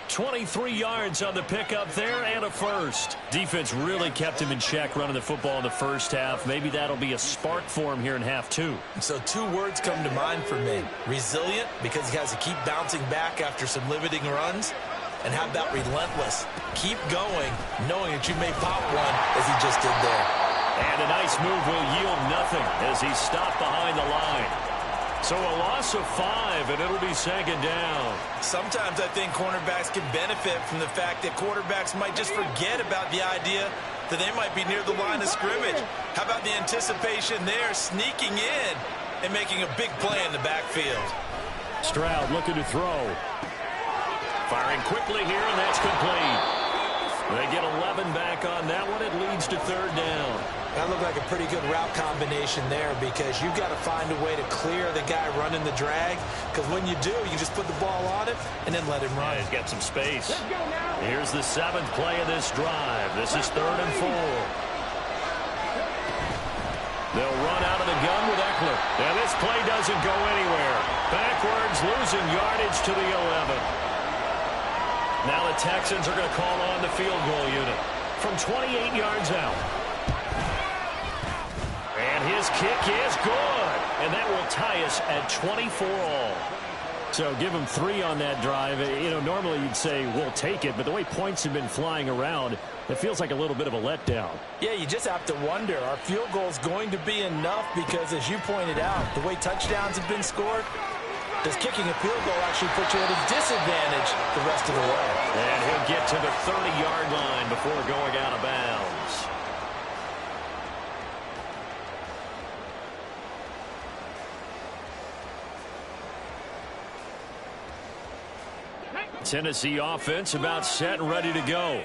23 yards on the pickup there and a first. Defense really kept him in check running the football in the first half. Maybe that'll be a spark for him here in half 2. So 2 words come to mind for me. Resilient, because he has to keep bouncing back after some limiting runs. And how about relentless? Keep going, knowing that you may pop one as he just did there. And a nice move will yield nothing as he stopped behind the line. So a loss of 5, and it'll be 2nd down. Sometimes I think cornerbacks can benefit from the fact that quarterbacks might just forget about the idea that they might be near the line of scrimmage. How about the anticipation there, sneaking in and making a big play in the backfield? Stroud looking to throw. Firing quickly here, and that's complete. They get 11 back on that one. It leads to 3rd down. That looked like a pretty good route combination there because you've got to find a way to clear the guy running the drag, because when you do, you just put the ball on it and then let him run. Yeah, he's got some space. Here's the 7th play of this drive. This is 3rd and 4. They'll run out of the gun with Eckler. And this play doesn't go anywhere. Backwards, losing yardage to the 11. Now the Texans are going to call on the field goal unit from 28 yards out. And his kick is good. And that will tie us at 24 all. So give him 3 on that drive. You know, normally you'd say we'll take it, but the way points have been flying around, it feels like a little bit of a letdown. Yeah, you just have to wonder, are field goals going to be enough? Because as you pointed out, the way touchdowns have been scored, does kicking a field goal actually put you at a disadvantage the rest of the way? And he'll get to the 30-yard line before going out of bounds. Tennessee offense about set and ready to go.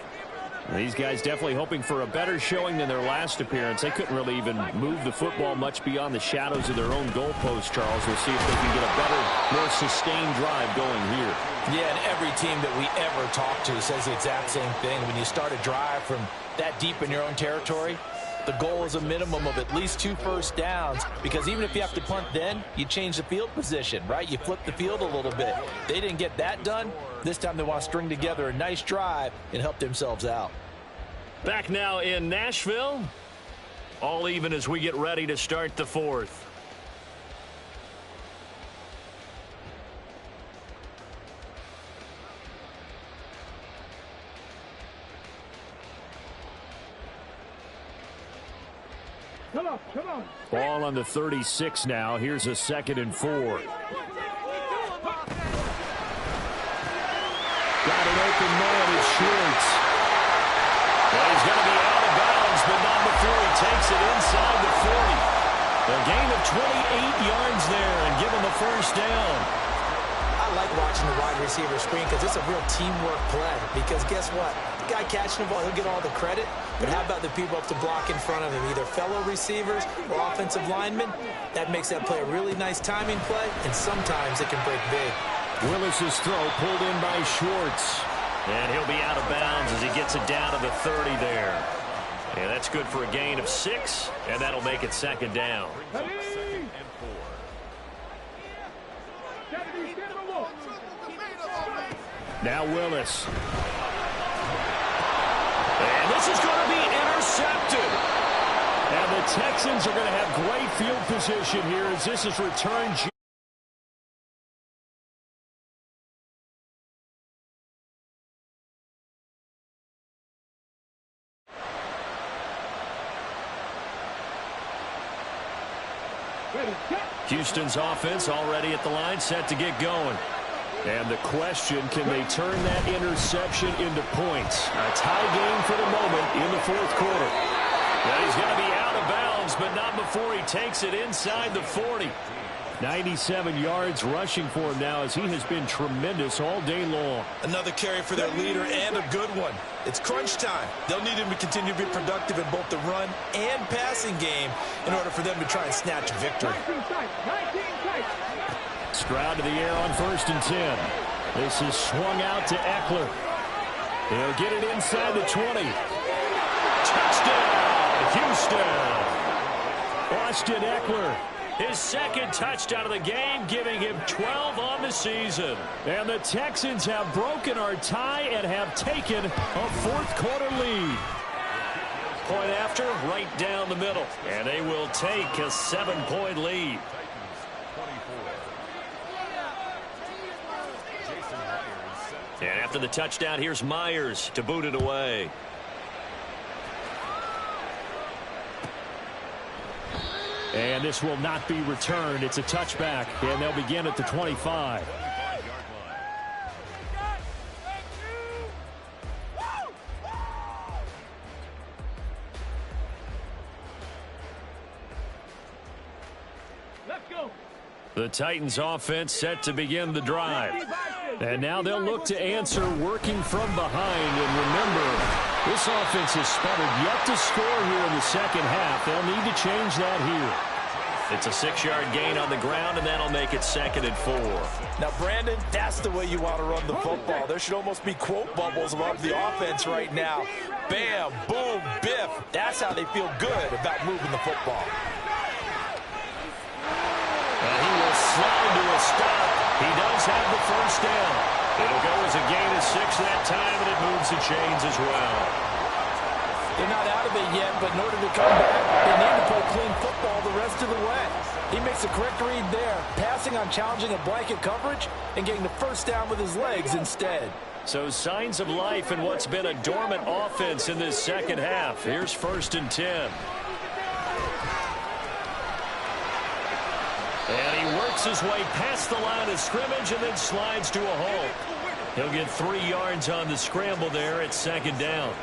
These guys definitely hoping for a better showing than their last appearance. They couldn't really even move the football much beyond the shadows of their own goalpost, Charles. We'll see if they can get a better, more sustained drive going here. Yeah, and every team that we ever talk to says the exact same thing. When you start a drive from that deep in your own territory, the goal is a minimum of at least 2 first downs, because even if you have to punt then, you change the field position, right? You flip the field a little bit. They didn't get that done. This time they want to string together a nice drive and help themselves out. Back now in Nashville. All even as we get ready to start the 4th. Come on. Ball on the 36 now. Here's a 2nd and 4. Got an open man. It's Schwartz. Well, he's going to be out of bounds, but not before he takes it inside the 40. A gain of 28 yards there and give him a first down. I like watching the wide receiver screen because it's a real teamwork play. Because guess what? The guy catching the ball, he'll get all the credit. But how about the people up to block in front of him, either fellow receivers or offensive linemen? That makes that play a really nice timing play, and sometimes it can break big. Willis's throw pulled in by Schwartz. And he'll be out of bounds as he gets it down to the 30 there. And that's good for a gain of 6, and that'll make it 2nd down. Now Willis. And this is going to be intercepted. And the Texans are going to have great field position here as this is returned. Houston's offense already at the line, set to get going. And the question, can they turn that interception into points? A tie game for the moment in the fourth quarter. Now he's going to be out of bounds, but not before he takes it inside the 40. 97 yards rushing for him now as he has been tremendous all day long. Another carry for their leader and a good one. It's crunch time. They'll need him to continue to be productive in both the run and passing game in order for them to try and snatch a victory. Stroud to the air on 1st and 10. This is swung out to Eckler. He'll get it inside the 20. Touchdown, Houston. Austin Eckler, his second touchdown of the game, giving him 12 on the season. And the Texans have broken our tie and have taken a fourth quarter lead. Point after, right down the middle. And they will take a 7-point lead. And after the touchdown, here's Myers to boot it away. And this will not be returned. It's a touchback, and they'll begin at the 25. Let's go. The Titans offense set to begin the drive. And now they'll look to answer working from behind. And remember, this offense has sputtered yet to score here in the second half. They'll need to change that here. It's a 6-yard gain on the ground, and that'll make it 2nd and 4. Now, Brandon, that's the way you want to run the football. There should almost be quote bubbles above the offense right now. Bam, boom, biff. That's how they feel good about moving the football. And he will slide to a stop. He does have the first down. It'll go as a gain of 6 that time, and it moves the chains as well. They're not out of it yet, but in order to come back, they need to play clean football the rest of the way. He makes a correct read there, passing on challenging a blanket coverage and getting the first down with his legs instead. So signs of life in what's been a dormant offense in this second half. Here's 1st and 10. And he works his way past the line of scrimmage and then slides to a halt. He'll get 3 yards on the scramble there at 2nd down.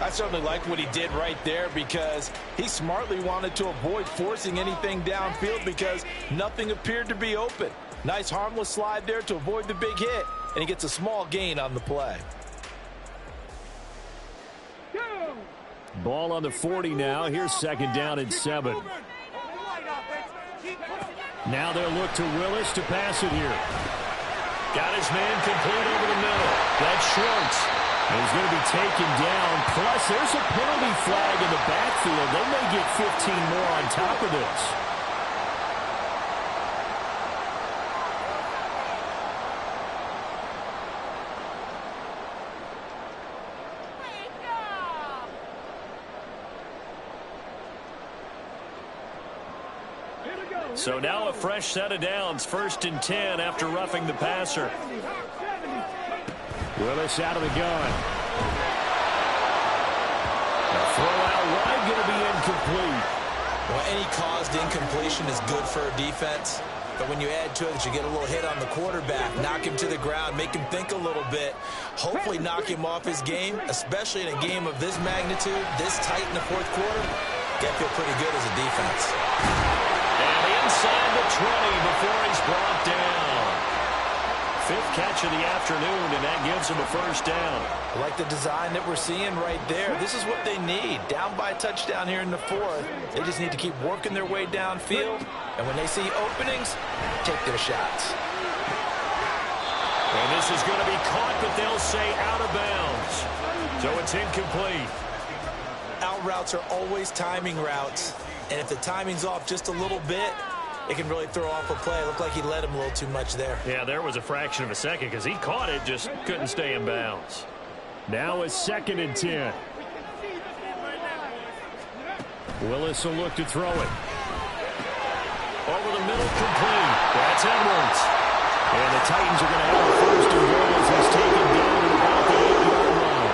I certainly like what he did right there because he smartly wanted to avoid forcing anything downfield because nothing appeared to be open. Nice harmless slide there to avoid the big hit, and he gets a small gain on the play. Ball on the 40 now. Here's 2nd down and 7. Now they'll look to Willis to pass it here. Got his man complete over the middle. That's Schwartz. And he's going to be taken down. Plus, there's a penalty flag in the backfield. They may get 15 more on top of this. So now a fresh set of downs. 1st and 10 after roughing the passer. Willis out of the gun. A throw out wide, going to be incomplete. Well, any caused incompletion is good for a defense. But when you add to it that you get a little hit on the quarterback, knock him to the ground, make him think a little bit, hopefully knock him off his game, especially in a game of this magnitude, this tight in the fourth quarter, got to feel pretty good as a defense. And inside the 20 before he's brought down. 5th catch of the afternoon, and that gives him a first down. I like the design that we're seeing right there. This is what they need. Down by a touchdown here in the 4th. They just need to keep working their way downfield. And when they see openings, take their shots. And this is going to be caught, but they'll say out of bounds. So it's incomplete. Out routes are always timing routes. And if the timing's off just a little bit, it can really throw off a play. It looked like he led him a little too much there. Yeah, there was a fraction of a second because he caught it, just couldn't stay in bounds. Now it's 2nd and 10. Willis will look to throw it. Over the middle, complete. That's Edwards. And the Titans are going to have a 1st and goal as he's taken down at about the 8-yard line.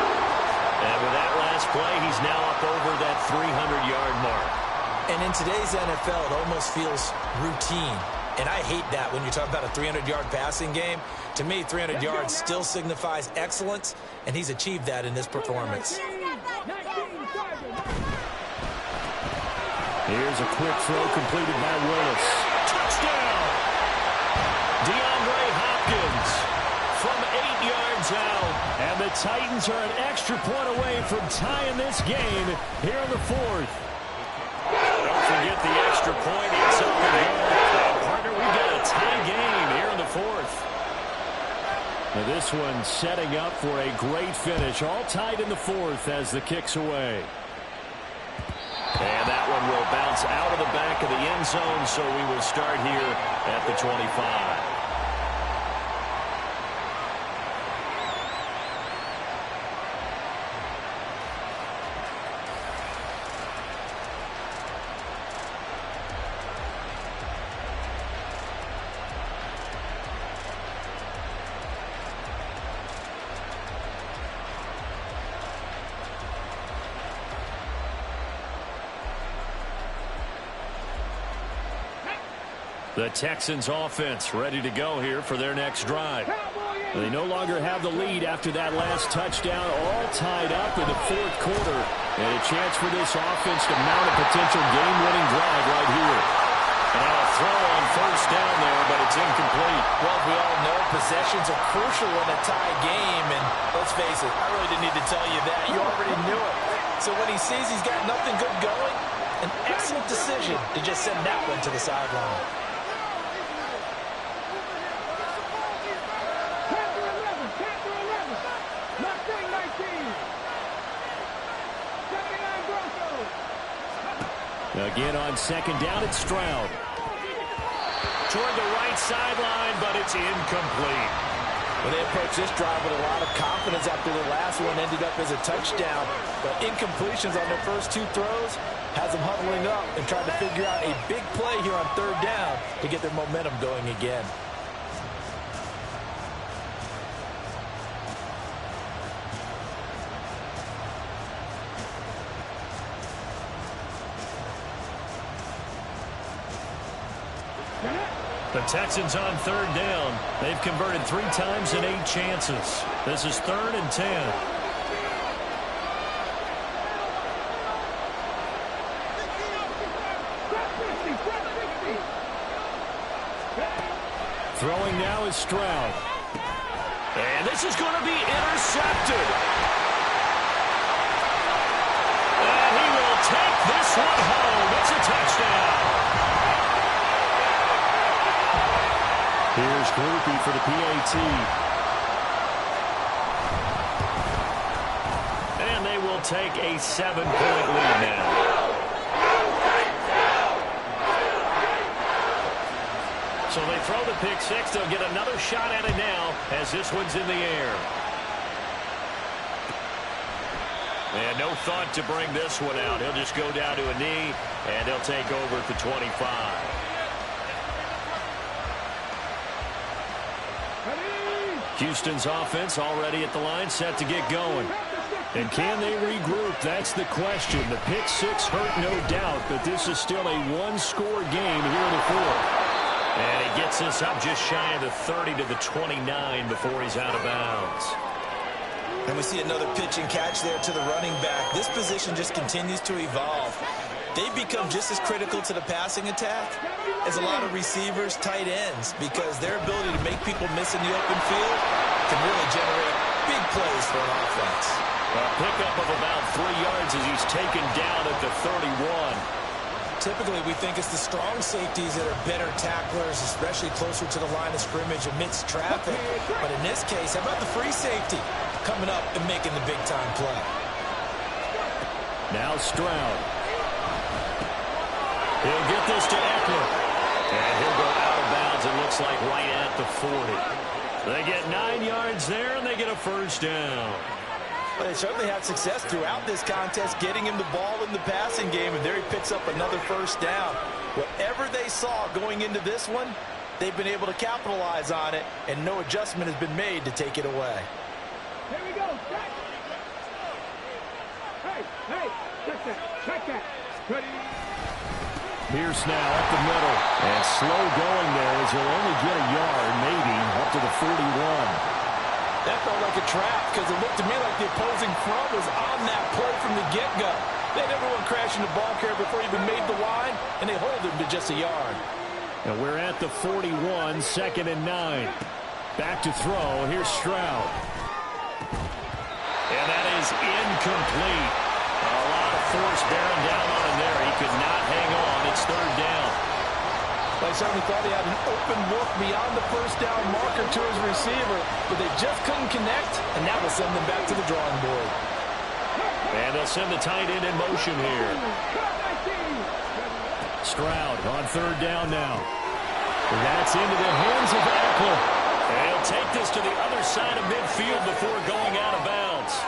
And with that last play, he's now up over that 300-yard mark. And in today's NFL, it almost feels routine. And I hate that when you're talking about a 300-yard passing game. To me, 300 yards still signifies excellence, and he's achieved that in this performance. Here's a quick throw completed by Willis. Touchdown! DeAndre Hopkins from 8 yards out. And the Titans are an extra point away from tying this game here in the fourth. Don't forget the extra point. It's up and going. Partner, we've got a tie game here in the fourth. Now this one setting up for a great finish. All tied in the fourth as the kick's away. And that one will bounce out of the back of the end zone, so we will start here at the 25. The Texans offense ready to go here for their next drive. They no longer have the lead after that last touchdown, all tied up in the fourth quarter. And a chance for this offense to mount a potential game-winning drive right here. And a throw on first down there, but it's incomplete. Well, we all know possessions are crucial in a tie game. And let's face it, I really didn't need to tell you that. You already knew it. So when he sees he's got nothing good going, an excellent decision to just send that one to the sideline. Again on second down, it's Stroud. Toward the right sideline, but it's incomplete. Well, they approached this drive with a lot of confidence after the last one ended up as a touchdown. But incompletions on their first two throws has them huddling up and trying to figure out a big play here on third down to get their momentum going again. The Texans on third down. They've converted 3 times in 8 chances. This is 3rd and 10. Throwing now is Stroud. And this is going to be intercepted. And he will take this one home. It's a touchdown. Here's Groupie for the PAT. And they will take a 7-point lead now. So they throw the pick six. They'll get another shot at it now as this one's in the air. And no thought to bring this one out. He'll just go down to a knee, and he'll take over at the 25. Houston's offense already at the line, set to get going. And can they regroup? That's the question. The pick six hurt, no doubt, but this is still a one-score game here in the fourth. And he gets this up just shy of the 30 to the 29 before he's out of bounds. And we see another pitch and catch there to the running back. This position just continues to evolve. They've become just as critical to the passing attack as a lot of receivers, tight ends, because their ability to make people miss in the open field can really generate big plays for an offense. A pickup of about 3 yards as he's taken down at the 31. Typically, we think it's the strong safeties that are better tacklers, especially closer to the line of scrimmage amidst traffic. But in this case, how about the free safety coming up and making the big-time play? Now Stroud. He'll get this to Eckler. And he'll go out of bounds, it looks like right at the 40. They get 9 yards there, and they get a first down. Well, they certainly had success throughout this contest, getting him the ball in the passing game, and there he picks up another first down. Whatever they saw going into this one, they've been able to capitalize on it, and no adjustment has been made to take it away. Here we go. Hey, check that. Ready? Pierce now up the middle. And slow going there as he'll only get a yard, maybe, up to the 41. That felt like a trap because it looked to me like the opposing front was on that play from the get-go. They had everyone crashing the ball carrier before he even made the line, and they hold him to just a yard. And we're at the 41, 2nd and 9. Back to throw. Here's Stroud. And that is incomplete. A lot of force bearing down on him there. He could not hang on. It's 3rd down. I certainly thought he had an open look beyond the first down marker to his receiver, but they just couldn't connect, and that will send them back to the drawing board. And they'll send the tight end in motion here. Stroud on 3rd down now. That's into the hands of Eckler. And he'll take this to the other side of midfield before going out of bounds.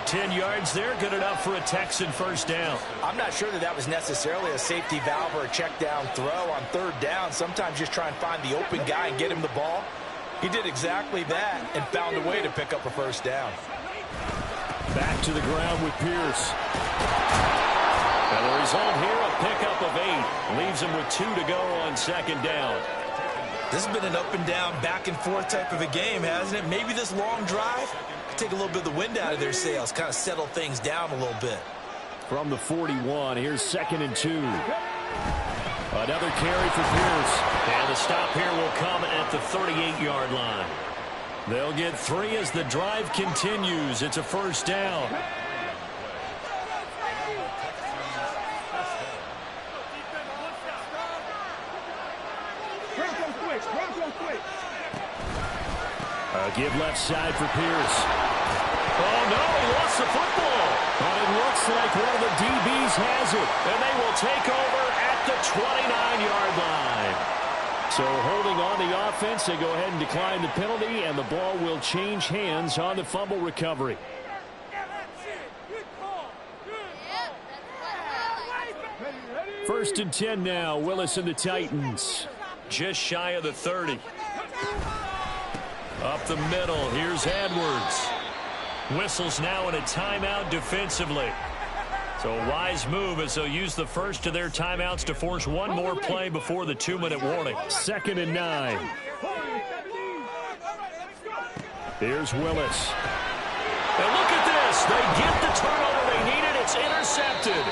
10 yards there, good enough for a Texan first down. I'm not sure that was necessarily a safety valve or a check down throw on 3rd down. Sometimes just try and find the open guy and get him the ball. He did exactly that and found a way to pick up a first down. Back to the ground with Pierce. And the result here, a pickup of 8. Leaves him with 2 to go on 2nd down. This has been an up and down, back and forth type of a game, hasn't it? Maybe this long drive take a little bit of the wind out of their sails, kind of settle things down a little bit. From the 41, here's 2nd and 2. Another carry for Pierce. And the stop here will come at the 38-yard line. They'll get 3 as the drive continues. It's a first down. Give left side for Pierce. Oh, no, he lost the football. But it looks like one of the DBs has it. And they will take over at the 29-yard line. So holding on the offense, they go ahead and decline the penalty, and the ball will change hands on the fumble recovery. First and 10 now, Willis and the Titans. Just shy of the 30. Up the middle, here's Edwards. Whistles now in a timeout defensively. So a wise move as they'll use the first of their timeouts to force one more play before the 2-minute warning. 2nd and 9. Here's Willis. And look at this. They get the turnover they needed. It's intercepted.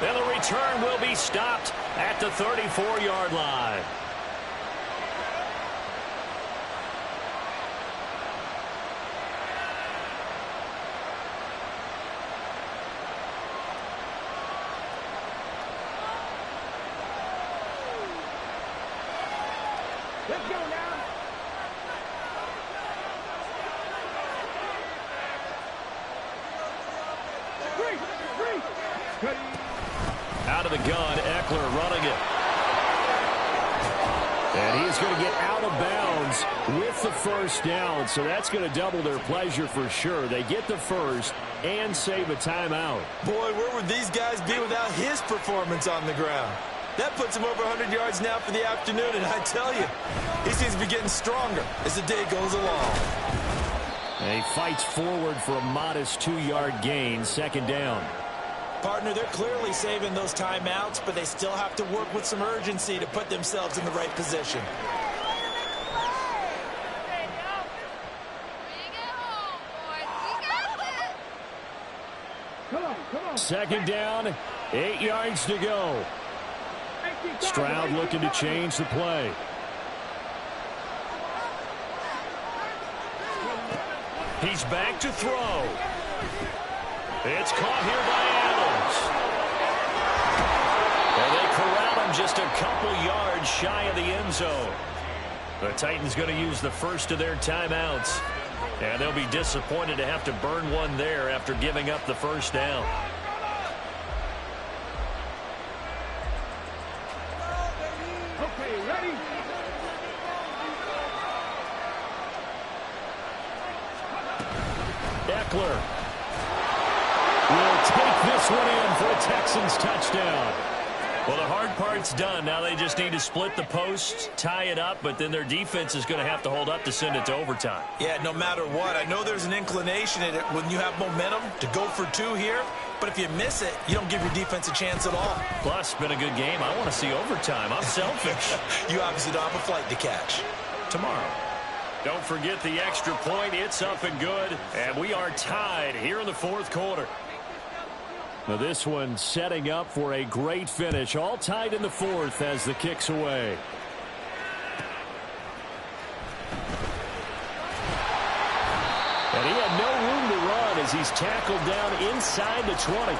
And the return will be stopped at the 34-yard line. Let's go now. Out of the gun, Eckler running it. And he's going to get out of bounds with the first down, so that's going to double their pleasure for sure. They get the first and save a timeout. Boy, where would these guys be without his performance on the ground? That puts him over 100 yards now for the afternoon, and I tell you, he seems to be getting stronger as the day goes along. And he fights forward for a modest 2-yard gain, 2nd down. Partner, they're clearly saving those timeouts, but they still have to work with some urgency to put themselves in the right position. Come on. 2nd down, 8 yards to go. Stroud looking to change the play. He's back to throw. It's caught here by Adams. And they corral him just a couple yards shy of the end zone. The Titans going to use the first of their timeouts. And they'll be disappointed to have to burn one there after giving up the first down. Okay, ready? Eckler will take this one in for a Texans touchdown. Well, the hard part's done. Now they just need to split the post, tie it up, but then their defense is going to have to hold up to send it to overtime. Yeah, no matter what, I know there's an inclination in it when you have momentum to go for 2 here, But if you miss it, you don't give your defense a chance at all. Plus, been a good game. I want to see overtime. I'm selfish. You obviously don't have a flight to catch. Tomorrow. Don't forget the extra point. It's up and good. And we are tied here in the fourth quarter. Now this one setting up for a great finish. All tied in the fourth as the kick's away. And he had no room to run as he's tackled down inside the 20.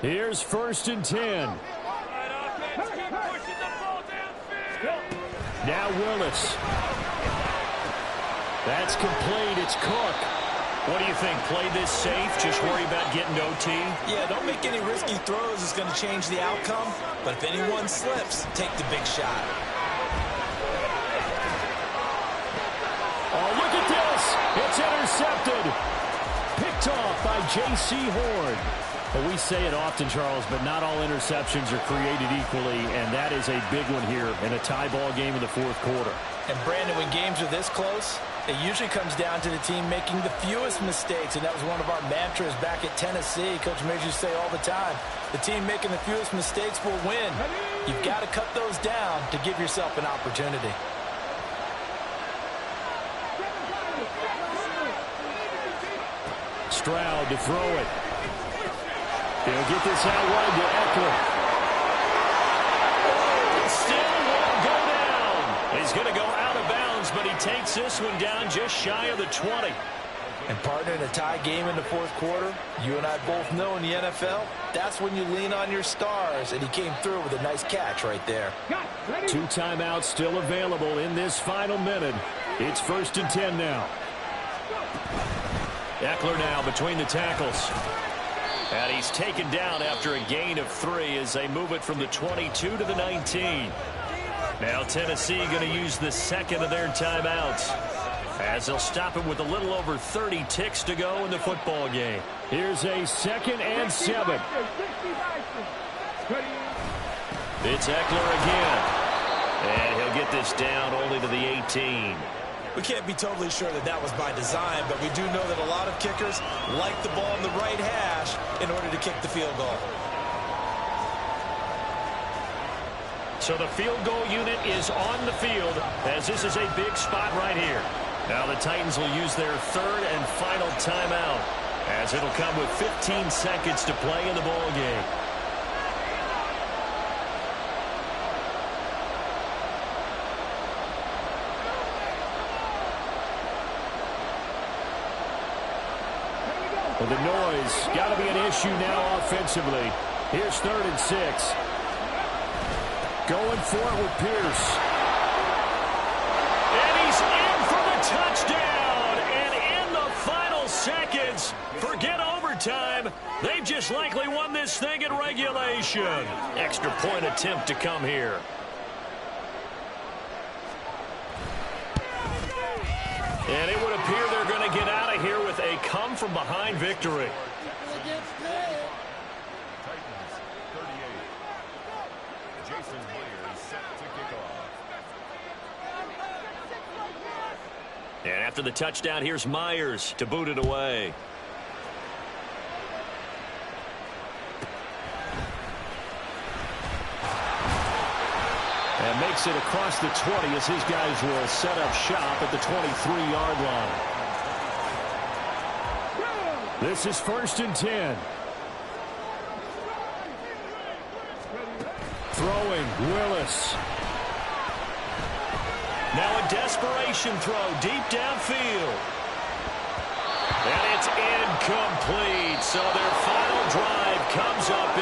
Here's 1st and 10. Now Willis. That's complete. It's Cook. What do you think? Play this safe? Just worry about getting OT? Yeah, don't make any risky throws. It's going to change the outcome. But if anyone slips, take the big shot. Oh, look at this. It's intercepted. Picked off by J.C. Horn. Well, we say it often, Charles, but not all interceptions are created equally, and that is a big one here in a tie ball game in the fourth quarter. And, Brandon, when games are this close, it usually comes down to the team making the fewest mistakes, and that was one of our mantras back at Tennessee. Coach made you say all the time, the team making the fewest mistakes will win. You've got to cut those down to give yourself an opportunity. Stroud to throw it. He'll get this out wide to Eckler. Still won't go down. He's going to go out of bounds, but he takes this one down just shy of the 20. And, partner, in a tie game in the fourth quarter, you and I both know in the NFL, that's when you lean on your stars, and he came through with a nice catch right there. 2 timeouts still available in this final minute. It's 1st and 10 now. Eckler now between the tackles. And he's taken down after a gain of 3 as they move it from the 22 to the 19. Now Tennessee going to use the second of their timeouts as they'll stop it with a little over 30 ticks to go in the football game. Here's a 2nd and 7. It's Eckler again. And he'll get this down only to the 18. We can't be totally sure that that was by design, but we do know that a lot of kickers like the ball in the right hash in order to kick the field goal. So the field goal unit is on the field as this is a big spot right here. Now the Titans will use their 3rd and final timeout as it'll come with 15 seconds to play in the ball game. Well, the noise got to be an issue now offensively. Here's 3rd and 6. Going for it with Pierce. And he's in for the touchdown. And in the final seconds, forget overtime. They've just likely won this thing in regulation. Extra point attempt to come here. And it would appear they're going to get out of here with a come-from-behind victory. Titans 38. Jason Myers set to kick off. And after the touchdown, here's Myers to boot it away. And makes it across the 20 as his guys will set up shop at the 23-yard line. This is 1st and 10. Throwing, Willis. Now a desperation throw deep downfield. And it's incomplete. So their final drive comes up